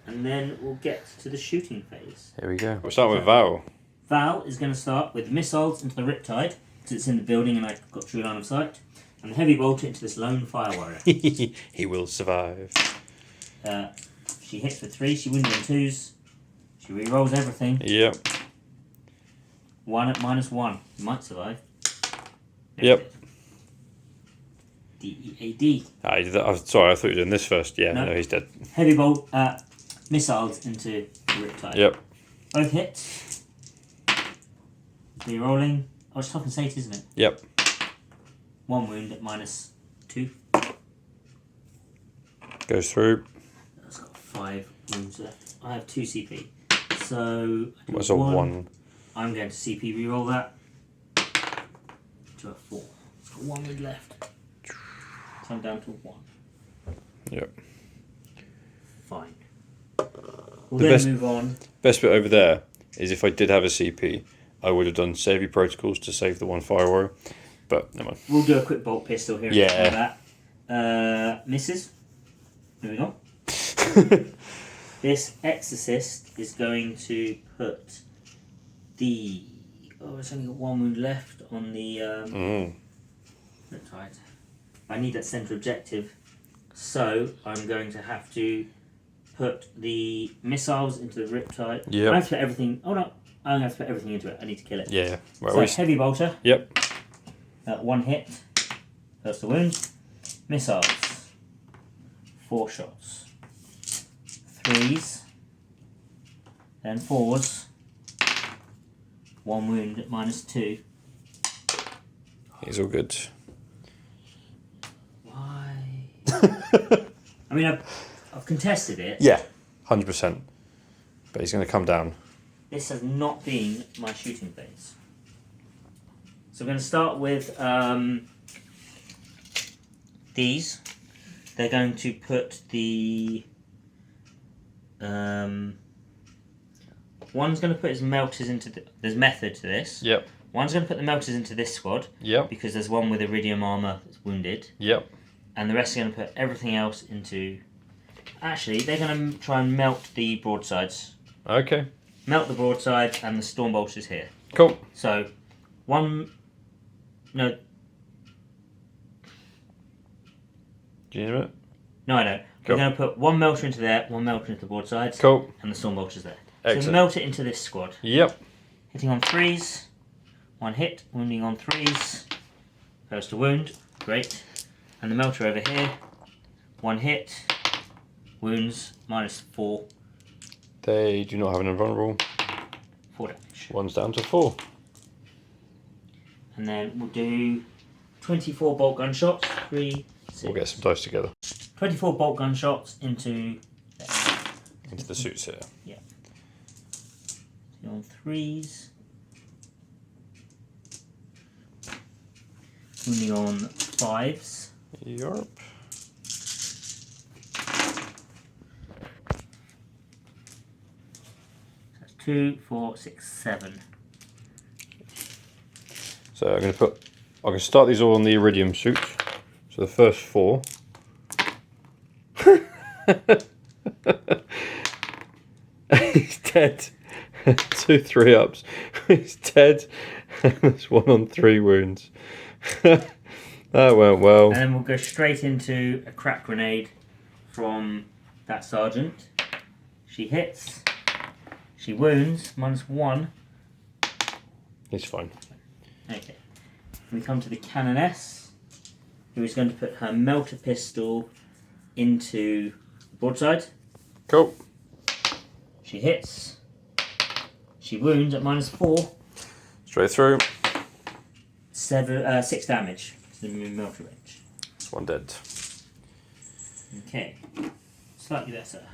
And then we'll get to the shooting phase. Here we go. We'll start with Val. Val is going to start with missiles into the Riptide, because it's in the building and I've got true line of sight, and the heavy bolter into this lone fire warrior. He will survive. She hits with 3, she wins on 2s, she re-rolls everything. Yep. 1 at -1. Might survive. Yep. D-E-A-D. I'm sorry, I thought you were doing this first. Yeah, no, he's dead. Heavy bolt, missiles into the Riptide. Yep. Both hits. Re-rolling. Oh, it's tough and sate, isn't it? Yep. 1 wound at -2. Goes through. That's got 5 wounds left. I have 2 CP. So, What's a 1? I'm going to CP re-roll that. To a 4. It's got 1 wound left. So I'm down to 1. Yep. Fine. We'll then move on. Best bit over there is if I did have a CP, I would have done save your protocols to save the 1 fire warrior. But never mind. We'll do a quick bolt pistol here. Yeah. That. Misses. Moving on. This exorcist is going to put the. Oh, it's only got 1 wound left on the. Riptide. I need that centre objective, so I'm going to have to put the missiles into the Riptide. Yeah. I have to put everything. Oh no, I'm going to have to put everything into it. I need to kill it. Yeah. So Right, heavy bolter. Yep. 1 hit. That's the wound. Missiles. 4 shots. 3s. Then 4s. 1 wound at -2. He's all good. Why? I mean, I've contested it. Yeah, 100%. But he's going to come down. This has not been my shooting phase. So we're going to start with these. They're going to put the... one's going to put his melters into... There's method to this. Yep. One's going to put the melters into this squad. Yep. Because there's one with iridium armour that's wounded. Yep. And the rest are going to put everything else into... Actually, they're going to try and melt the broadsides. Okay. Melt the broadside and the storm bolters here. Cool. So, 1... No. Do you know it? No, I don't. Cool. We're going to put 1 melter into there, 1 melter into the broadsides. Cool. And the storm bolters there. Excellent. So melt it into this squad. Yep. Hitting on 3s. 1 hit. Wounding on 3s. Goes to wound. Great. And the melter over here. 1 hit. Wounds. -4. They do not have an invulnerable. 4 damage. One's down to 4. And then we'll do 24 bolt gun shots. 3, 6. We'll get some dice together. 24 bolt gun shots into the suits here. Yeah. On 3s. Wounding on 5s. Yarp. That's 2, 4, 6, 7. So I'm going to start these all on the iridium suit. So the first 4. He's dead. 2 3-ups. He's dead. There's 1 on 3 wounds. That went well. And then we'll go straight into a crack grenade from that sergeant. She hits. She wounds. -1. He's fine. Okay. We come to the Canoness, who is going to put her melter pistol into the broadside. Cool. She hits. She wounds at -4. Straight through. 6 damage to the melter range. That's 1 dead. Okay. Slightly better.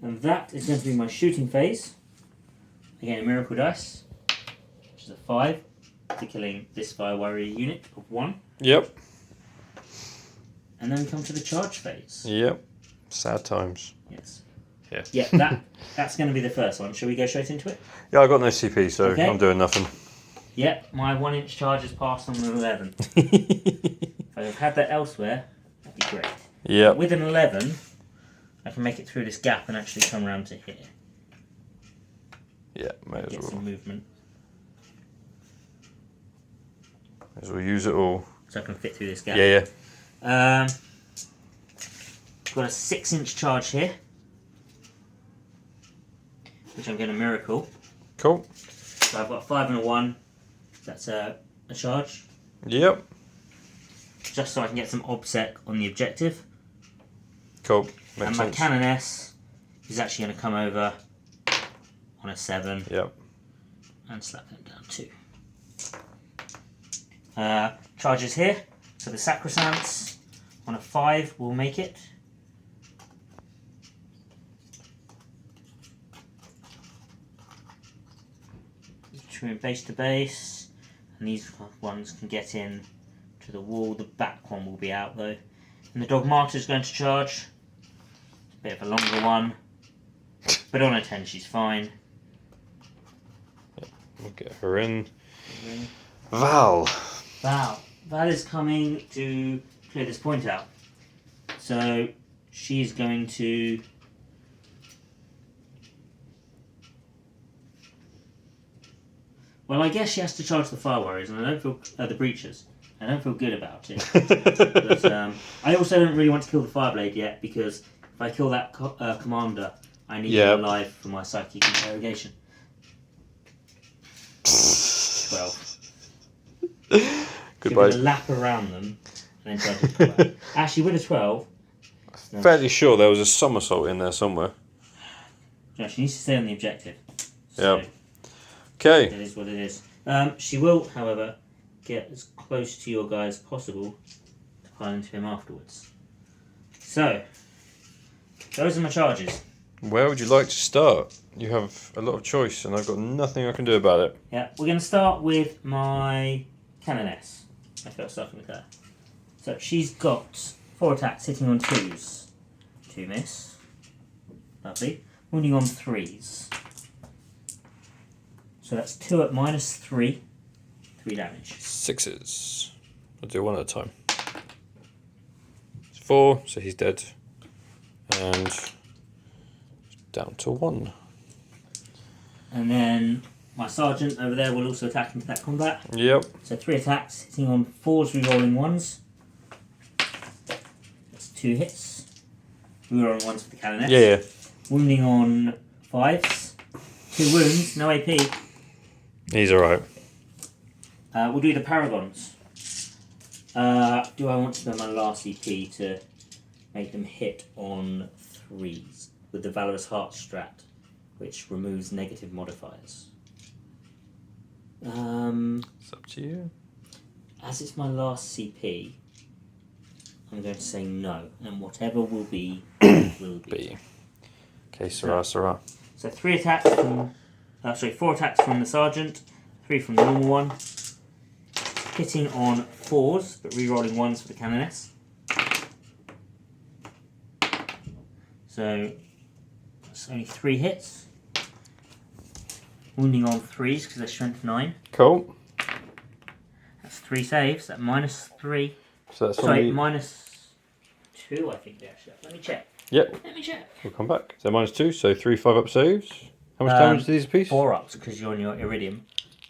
And that is going to be my shooting phase. Again, a miracle dice, which is a 5 to killing this fire warrior unit of 1. Yep. And then we come to the charge phase. Yep. Sad times. Yes. Yeah. Yeah, that's going to be the first one. Shall we go straight into it? Yeah, I got no CP, so Okay. I'm doing nothing. Yep, my 1-inch charge has passed on an 11. If I had had that elsewhere, that'd be great. Yep. With an 11, I can make it through this gap and actually come around to here. Yeah, may as Get well. some movement. May as well use it all. So I can fit through this gap. Yeah, yeah. Got a 6-inch charge here, which I'm going to miracle. Cool. So I've got a 5 and a 1. That's a charge. Yep. Just so I can get some obsec on the objective. Cool. Makes And my sense. cannon S is actually going to come over on a 7 Yep. and slap them down 2. Charges here. So the sacrosanct on a 5 will make it. Between base to base, and these ones can get in to the wall. The back one will be out though. And the dogmata is going to charge. A bit of a longer one, but on a 10 she's fine. We'll get her in. Val. Val is coming to clear this point out. So she's going to well, I guess she has to charge the fire warriors, and I don't feel the breachers. I don't feel good about it. But, I also don't really want to kill the fireblade yet because if I kill that commander, I need him alive for my psychic interrogation. 12. Goodbye. Give it a lap around them and then try to come back. Actually, with a 12, Fairly sure there was a somersault in there somewhere. no, she needs to stay on the objective. So Yep. Okay. it is what it is. She will, however, get as close to your guy as possible to pile into him afterwards. So, those are my charges. Where would you like to start? You have a lot of choice, and I've got nothing I can do about it. Yeah, we're going to start with my Canoness. I feel starting with her. So she's got 4 attacks hitting on 2s. 2 miss. Lovely. Wounding on 3s. So that's 2 at -3. 3 damage. 6s. I'll do one at a time. It's 4, so he's dead. And down to 1. And then my sergeant over there will also attack into that combat. Yep. So 3 attacks, hitting on 4s, rerolling 1s. That's 2 hits. Rerolling 1s for the Canoness. Yeah. Wounding on 5s. 2 wounds, no AP. He's alright. We'll do the Paragons. Do I want to spend my last EP to make them hit on 3s with the Valorous Heart strat, which removes negative modifiers? It's up to you. As it's my last CP, I'm going to say no, and whatever will be, will be. B. Okay, Sarah. So 4 attacks from the Sergeant, 3 from the normal one. Hitting on 4s, but re-rolling 1s for the Canoness. So that's only 3 hits. Wounding on 3s because they're strength 9. Cool. That's 3 saves. That's -3. So that's Sorry, only... -2 I think they actually. Let me check. Yep, Let me check. we'll come back. So -2, so 3 5-up saves. How much damage do these apiece? 4 ups because you're on your Iridium.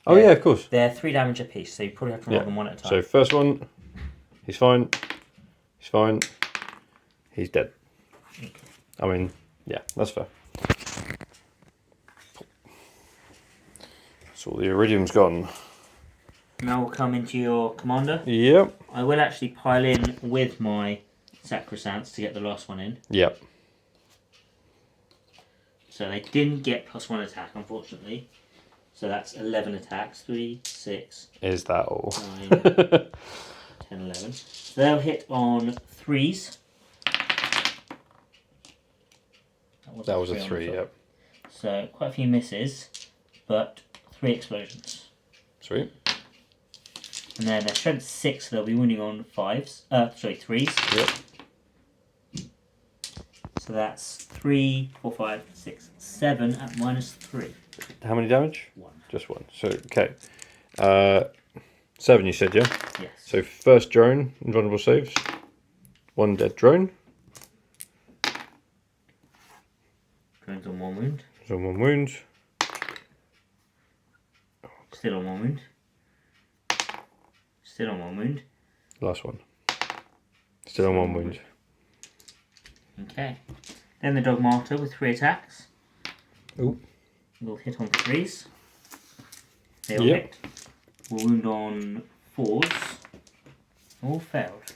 Oh yeah, of course. They're 3 damage apiece, so you probably have to roll Yeah. them one at a time. So first one, he's fine. He's fine. He's dead. Okay. I mean, yeah, that's fair. So the Iridium's gone. Now we'll come into your commander. Yep. I will actually pile in with my Sacrosancts to get the last one in. Yep. So they didn't get +1 attack, unfortunately. So that's 11 attacks. 3, 6, Is that all? 9, 10, 11. So they'll hit on 3s. That was a on the 3, top. yep. So quite a few misses, but 3 explosions. Sweet. And then their strength 6, so they'll be wounding on 3s. Yep. So that's 3, 4, 5, 6, 7 at -3. How many damage? 1. Just 1. So, okay. 7 you said, yeah? Yes. So first drone, invulnerable saves. 1 dead drone. Drones on 1 wound. So 1 wound. Still on 1 wound. Still on 1 wound. Last one. Still on 1 wound. Okay. Then the Dog Martyr with 3 attacks. Ooh. Will hit on 3s. They all Yep. hit. Will wound on 4s. All failed.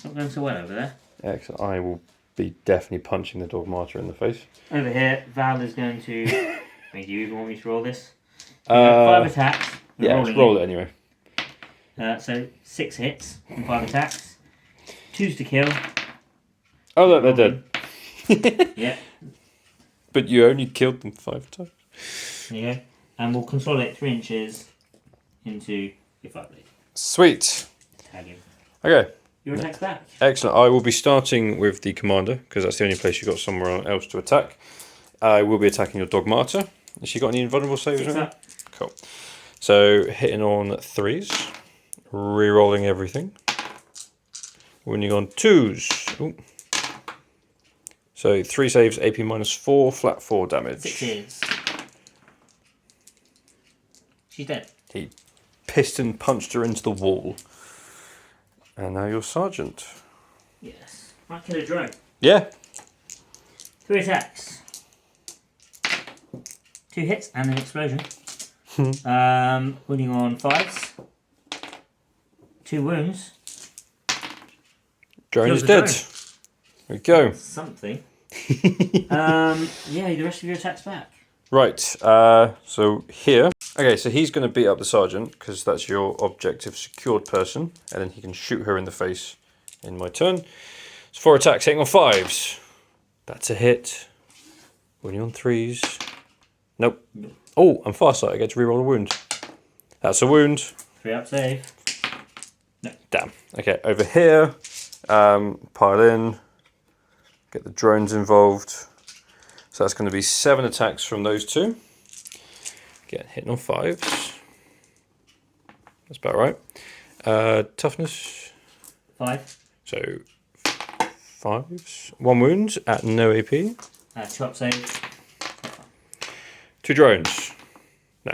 Not going so well over there. Excellent. I will be definitely punching the Dog Martyr in the face. Over here, Val is going to... I mean, do you even want me to roll this? You have 5 attacks. We're Yeah, let's rolling roll it anyway. So 6 hits and 5 attacks. 2s to kill. Oh, look, they're dead. Yeah. But you only killed them 5 times. There you go. And we'll consolidate 3 inches into your 5 blade. Sweet. Tag him. Okay. Your attack's back. Excellent. I will be starting with the commander because that's the only place you've got somewhere else to attack. I will be attacking your Dog Martyr. Has she got any invulnerable saves? 6 Or up. cool. So hitting on 3s, re-rolling everything, winning on 2s. Ooh. So 3 saves, AP -4, flat 4 damage. 6s. She's dead. He piston punched her into the wall. And now you're Sergeant. Yes. Might kill a drone. Yeah. 3 attacks. 2 hits and an explosion. Winning on 5s. 2 wounds. Drone Kills is the dead. drone. There we go. Something. Yeah, the rest of your attack's back. Right, so here. Okay, so he's going to beat up the sergeant because that's your objective secured person, and then he can shoot her in the face in my turn. It's 4 attacks, hitting on 5s. That's a hit. Winning on 3s. Nope. Oh, I'm farsight. I get to reroll a wound. That's a wound. 3 up save. Damn. Okay, over here, pile in, get the drones involved. So that's going to be 7 attacks from those 2. Again, hitting on 5s. That's about right. Toughness. 5. So 5s. 1 wound at no AP. 2 up save. 2 drones. No.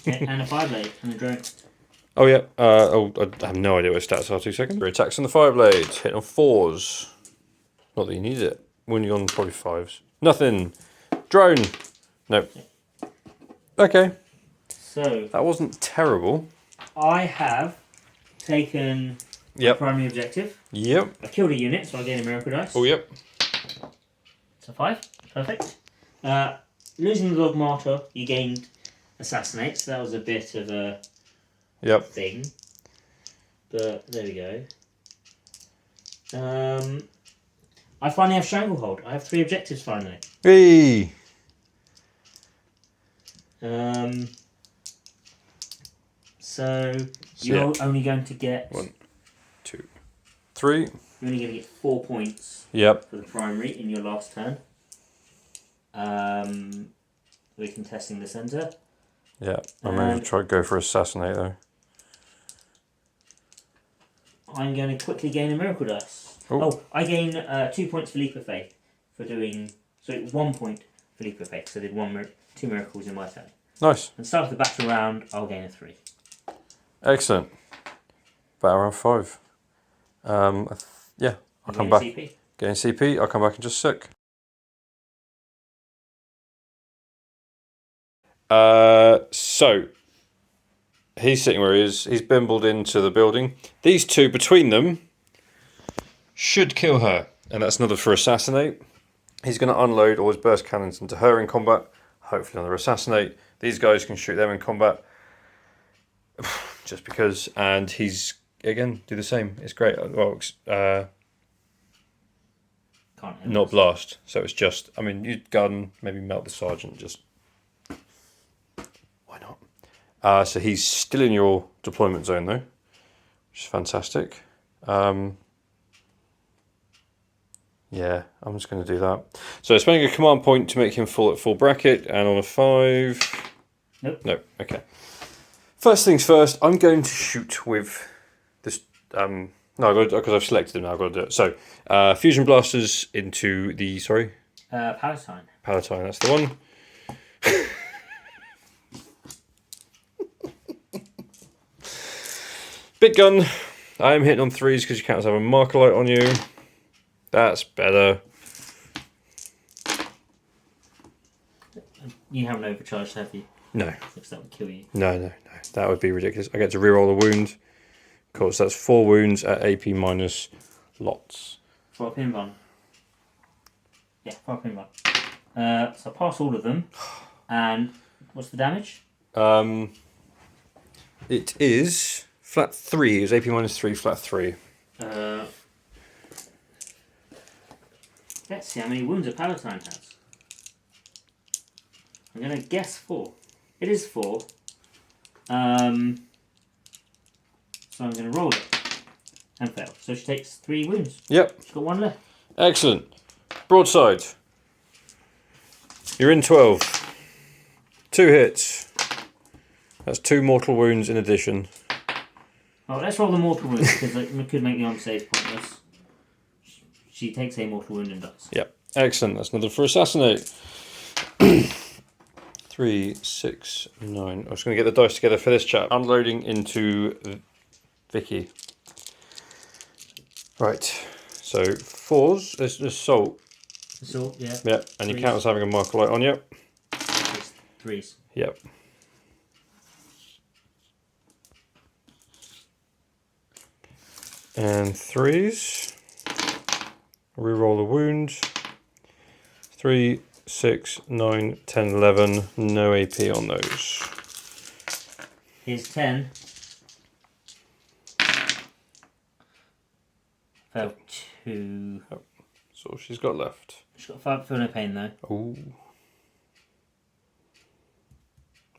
Okay, and a 5 blade and a drone. Oh yeah. I have no idea what his stats are. 2 seconds. 3 attacks on the 5 blades. Hitting on 4s. Not that you need it. Wounding on probably 5s. Nothing. Drone. Nope. Okay. So That wasn't terrible. I have taken Yep. primary objective. Yep. I killed a unit, so I gain a miracle dice. Oh yep. So 5. Perfect. Losing the Dog Martyr, you gained Assassinate, so that was a bit of a Yep. thing. But there we go. I finally have Stranglehold. I have 3 objectives finally. Hey. So you're only going to get 1, 2, 3. you're only going to get 4 points Yep. for the primary in your last turn. We're contesting the centre. Yeah. I'm going to try to go for assassinate though. I'm going to quickly gain a miracle dice. Ooh. Oh, I gain 2 points for Leap of Faith for doing 1 point for Leap of Faith. So I did 2 miracles in my turn. Nice. And start of the battle round, I'll gain a 3. Excellent. Battle round 5. Yeah. I'll come back. CP. Getting CP. I'll come back in just a sec. So he's sitting where he is. He's bimbled into the building. These 2 between them should kill her, and that's another for assassinate. He's going to unload all his burst cannons into her in combat. Hopefully another assassinate. These guys can shoot them in combat. Just because, and he's again do the same. It's great. Well, Can't not blast. So it's just. I mean, you'd gun maybe melt the sergeant. Just why not? So he's still in your deployment zone though, which is fantastic. Yeah, I'm just going to do that. So spending a command point to make him fall at full bracket, and on a 5. Nope. No. Okay. First things first, I'm going to shoot with this. No, because I've selected them now. I've got to do it. So, fusion blasters into the Palatine. Palatine. That's the one. Big gun. I am hitting on 3s because you can't have a marker light on you. That's better. You haven't overcharged, have you? No. Because that would kill you. No. That would be ridiculous. I get to reroll the wound. Of course, that's 4 wounds at AP minus lots. For a pin bun. Yeah, for a pin bun. So I pass all of them. And what's the damage? It is flat 3. It was AP minus 3, flat 3. Let's see how many wounds a Palatine has. I'm going to guess 4. It is 4. So I'm going to roll it. And fail. So she takes 3 wounds. Yep. She's got 1 left. Excellent. Broadside. You're in 12. 2 hits. That's 2 mortal wounds in addition. Oh, let's roll the mortal wound because it could make the arm save pointless. She takes a mortal wound and dies. Yep. Excellent. That's another for assassinate. 3, 6, 9. I'm just going to get the dice together for this chat. Unloading into Vicky. Right. So 4s. There's assault. Assault, yeah. Yep. And you Threes. count as having a marker light on. Yep. It's 3s. Yep. And 3s. Reroll the wound. 3, 6, 9, 10, 11. No AP on those. Here's 10. Fell 2. That's all she's got left. She's got 5. Feel no pain though. Ooh.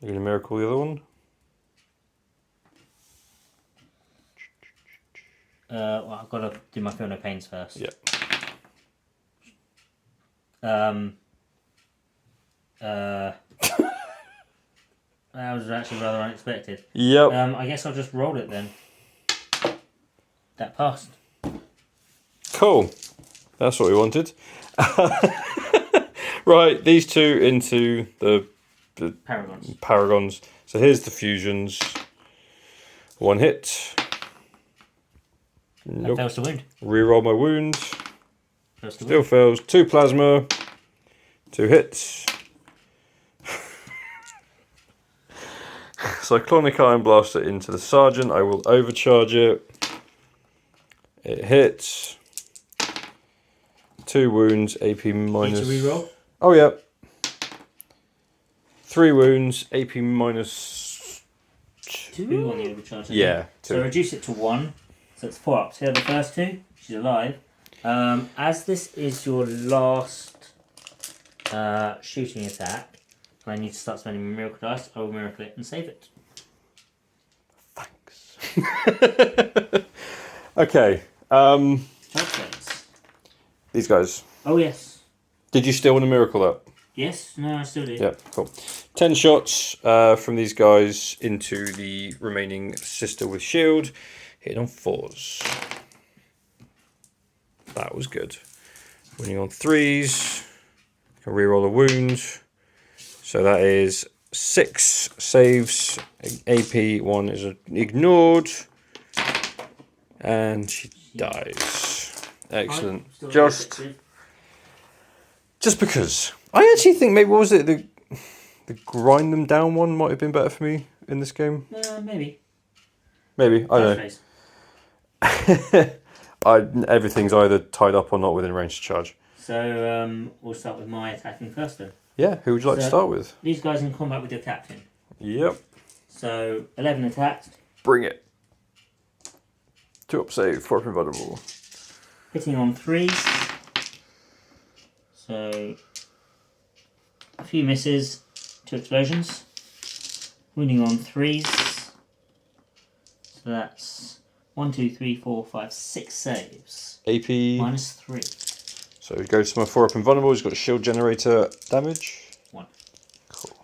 Are you going to miracle the other one? Well, I've got to do my feel no pains first. Yeah. That was actually rather unexpected. Yep. I guess I'll just roll it then. That passed. Cool. That's what we wanted. Right, these 2 into the Paragons. So here's the fusions. 1 hit. That Nope. fails to wound. Reroll my wound. Fails to Still wound. fails. 2 plasma. 2 hits. Cyclonic Iron Blaster into the Sergeant. I will overcharge it. It hits. 2 wounds. AP minus. Need to reroll? Oh, yeah. 3 wounds. AP minus 2 on the overcharge. Yeah. 2. So reduce it to 1. So it's 4 up. So the first 2, she's alive. As this is your last shooting attack, and I need to start spending miracle dice, I will miracle it and save it. Thanks. Okay. Perfect. These guys. Oh yes. Did you still want to miracle that? Yes. No, I still do. Yeah, cool. 10 shots from these guys into the remaining sister with shield. Hitting on 4s. That was good. Winning on 3s. Can reroll a wound. So that is 6 saves. AP 1 is ignored. And she dies. Excellent. Still Just effective. because. I actually think maybe, what was it? The grind them down one might have been better for me in this game. Maybe. Maybe. I don't know. Phase. Everything's either tied up or not within range to charge. So we'll start with my attacking first then. Yeah, who would you like to So- start with? These guys in combat with your captain. Yep. So 11 attacked, Bring it. 2 up save, 4 up invulnerable. hitting on 3s. So a few misses, 2 explosions. Wounding on 3s. So that's 1, 2, 3, 4, 5, 6 saves. AP. Minus 3. So he goes to my 4 up invulnerable. He's got shield generator damage. 1. Cool.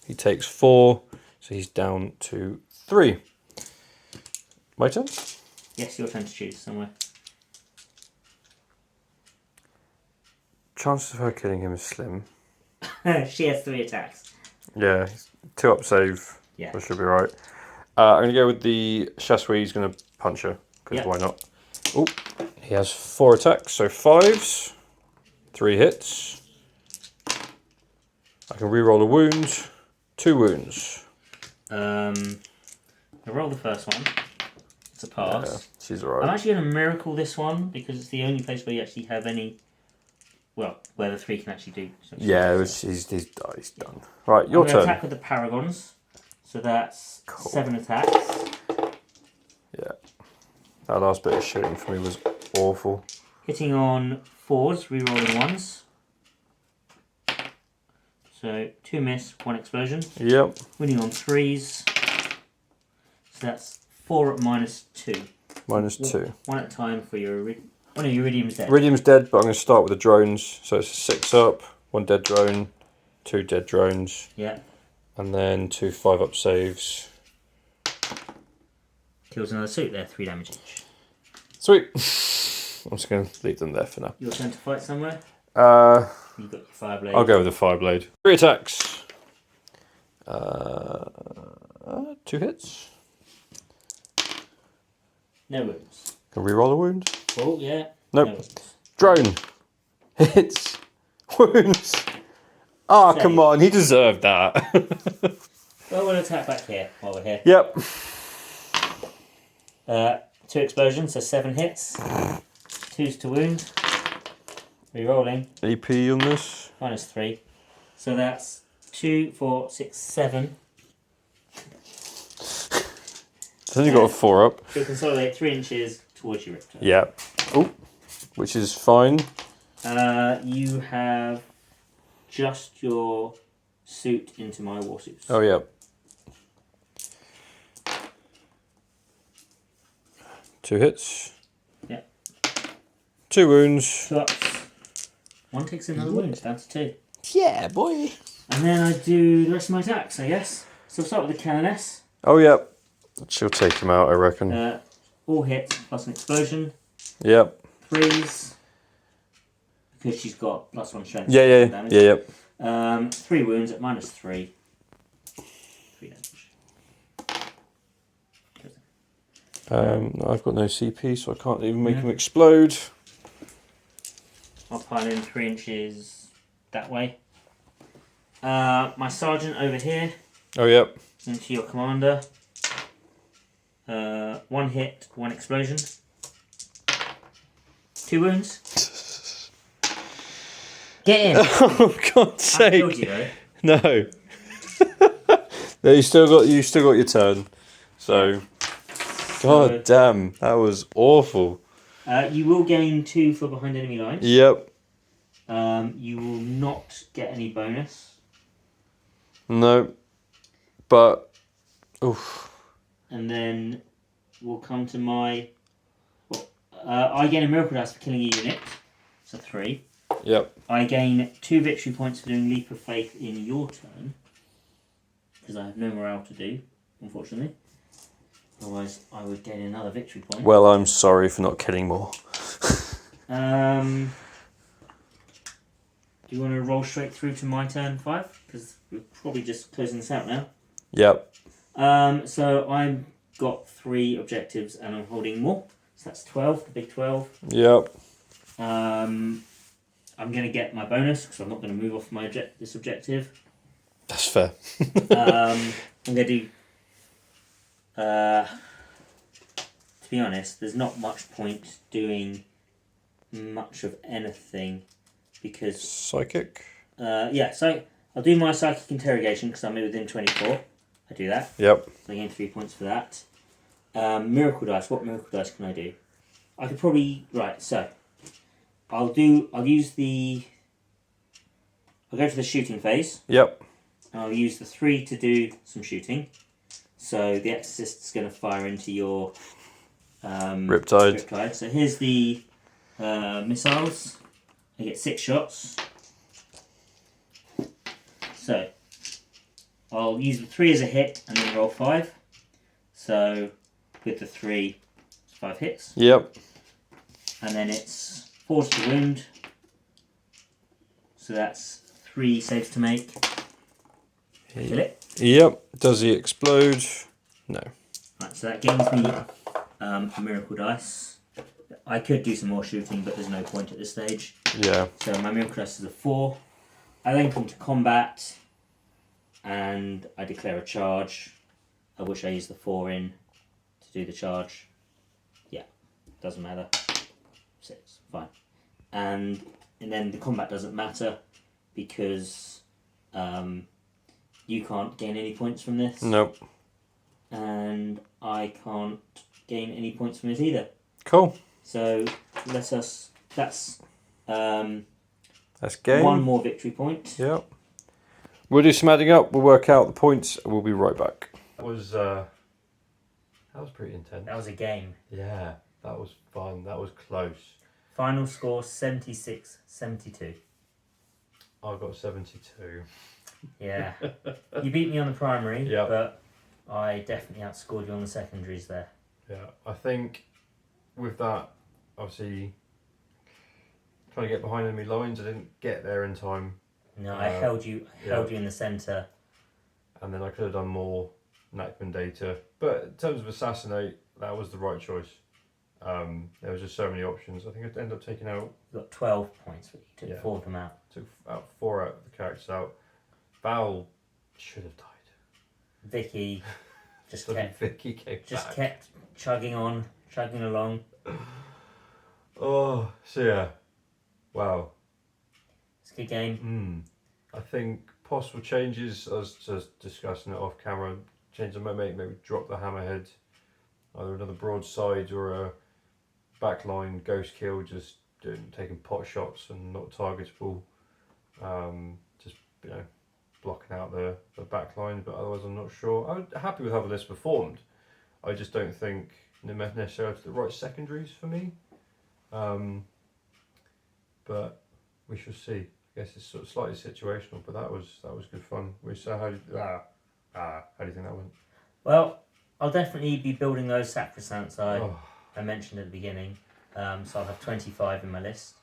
He takes 4, so he's down to 3. My turn? Yes, your turn to choose somewhere. Chances of her killing him is slim. She has 3 attacks. Yeah, 2 up save. Yeah. That should be right. I'm going to go with the Chasui. He's going to punch her, because Yep. why not? Oh, he has 4 attacks, so 5s, 3 hits. I can re-roll a wound, 2 wounds. I roll the first one. It's a pass. Yeah, she's I'm alright. actually going to miracle this one because it's the only place where you actually have any. Well, where the 3 can actually do. Yeah, he's done. Right, your I'm going to turn. attack with the Paragons. So that's Cool. 7 attacks. Yeah. That last bit of shooting for me was awful. Hitting on 4s, re-rolling 1s. So 2 miss, 1 explosion. Yep. Winning on 3s. So that's 4 at -2. -2. 1 at a time for your Oh no, your Iridium's dead. Iridium's dead, but I'm going to start with the drones. So it's 6 up, 1 dead drone, 2 dead drones, Yeah. and then 2 5-up saves. Kills another suit there, 3 damage each. Sweet. I'm just going to leave them there for now. Your turn to fight somewhere. You've got your Fireblade. I'll go with the Fireblade. 3 attacks. 2 hits. No wounds. Can re-roll a wound. Oh, yeah. Nope. No wounds. Drone. Hits. Wounds. Ah, Save. come on. He deserved that. Well, we'll attack back here while we're here. Yep. 2 explosions, so 7 hits. 2s to wound. Re-rolling. AP on this. -3. So that's 2, 4, 6, 7. It's only got a 4 up. So consolidate 3 inches towards your Riptide. Yeah. Oh, which is fine. You have just your suit into my war suits. Oh, yeah. 2 hits. Yeah. 2 wounds. 2 ups. 1 takes another wound, down to 2. Yeah, boy. And then I do the rest of my attacks, I guess. So I'll start with the Canoness. Oh, yeah. She'll take him out, I reckon. All hits plus an explosion. Yep. 3s. Because she's got +1 strength. Yeah. Damage. Yep. 3 wounds at -3. 3 damage. I've got no CP, so I can't even make him explode. I'll pile in 3 inches that way. My sergeant over here Oh, yep. into your commander. 1 hit, 1 explosion. 2 wounds. Get in! Oh, God's I killed sake. you though. No. No, you still got your turn. So, God damn, that was awful. You will gain 2 for behind enemy lines. Yep. You will not get any bonus. No. But, oof. And then we'll come to my... Well, I gain a miracle dice for killing a unit. So 3. Yep. I gain 2 victory points for doing Leap of Faith in your turn. Because I have no morale to do, unfortunately. Otherwise, I would gain another victory point. Well, I'm sorry for not killing more. Do you want to roll straight through to my turn 5? Because we're probably just closing this out now. Yep. So I've got 3 objectives and I'm holding more. So that's 12, the big 12. Yep. I'm going to get my bonus because I'm not going to move off my this objective. That's fair. I'm going to do... to be honest, there's not much point doing much of anything because... Psychic? yeah, so I'll do my psychic interrogation because I'm within 24. I do that. Yep. So I gain 3 points for that. Miracle dice. What miracle dice can I do? I could probably... Right, so... I'll use the... I'll go for the shooting phase. Yep. And I'll use the 3 to do some shooting. So the Exorcist's going to fire into your... Riptide. So here's the missiles. I get 6 shots. So... I'll use the 3 as a hit and then roll 5. So with the 3, 5 hits. Yep. And then it's 4 to wound. So that's 3 saves to make. Kill it. Yep. Does he explode? No. Right, so that gains me a miracle dice. I could do some more shooting, but there's no point at this stage. Yeah. So my miracle dice is a 4. I then come to combat, and I declare a charge. I wish I used the 4 in to do the charge. Yeah, doesn't matter. 6, fine. And then the combat doesn't matter because you can't gain any points from this. Nope. And I can't gain any points from it either. Cool. So that's That's game. 1 more victory point. Yep. We'll do some adding up. We'll work out the points. And we'll be right back. That was pretty intense. That was a game. Yeah, that was fun. That was close. Final score 76-72. I got 72. Yeah. You beat me on the primary, Yep. but I definitely outscored you on the secondaries there. Yeah, I think with that, obviously, trying to get behind enemy lines, I didn't get there in time. No, I held you in the centre. And then I could have done more Nachman data. But in terms of assassinate, that was the right choice. There was just so many options. I think I'd end up taking out... You got 12 points, but you took 4 of them out. Took out 4 out of the characters out. Val should have died. Vicky just Vicky came back. kept chugging along. Oh, so yeah. Wow. It's a good game. I think possible changes, I was just discussing it off camera, change I might maybe drop the hammerhead, either another broadside or a backline ghost kill, just taking pot shots and not targetable, just blocking out the backline, but otherwise I'm not sure. I'm happy with how the list performed. I just don't think necessarily the right secondaries for me, but we shall see. I guess it's sort of slightly situational, but that was good fun. How do you think that went? Well, I'll definitely be building those sacrosancts I mentioned at the beginning. So I'll have 25 in my list.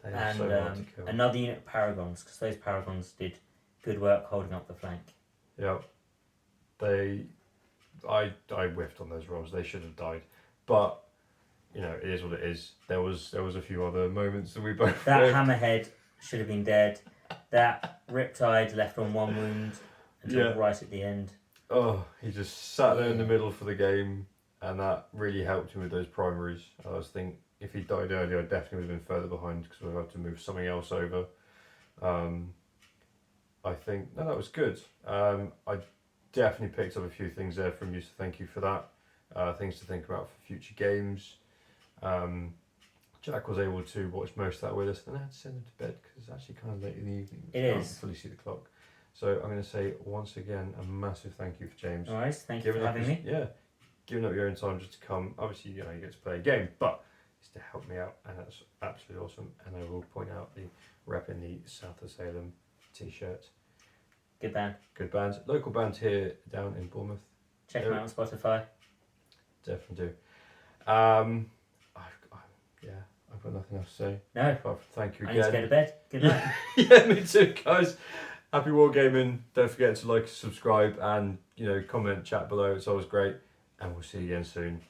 They are so hard to kill. Another unit of paragons, because those paragons did good work holding up the flank. Yeah, I whiffed on those rolls. They should have died, but it is what it is. There was a few other moments that we both. That hammerhead should have been dead. That Riptide left on 1 wound until right at the end. Oh, he just sat there in the middle for the game, and that really helped him with those primaries. I was thinking if he died earlier, I definitely would have been further behind because we would have to move something else over. I think that was good. I definitely picked up a few things there from you, so thank you for that. Things to think about for future games. Jack was able to watch most of that with us, and then I had to send him to bed because it's actually kind of late in the evening. It is. I can't fully see the clock. So I'm going to say once again a massive thank you for James. All right, thank you for having me. Yeah, giving up your own time just to come. Obviously, you get to play a game, but it's to help me out, and that's absolutely awesome. And I will point out the rep in the South of Salem t-shirt. Good band. Good band. Local band here down in Bournemouth. Check them out on Spotify. Definitely do. I've got nothing else to say. No. Thank you I again. need to go to bed. Good night. Yeah, me too, guys. Happy wargaming. Don't forget to like, subscribe, and comment, chat below. It's always great. And we'll see you again soon.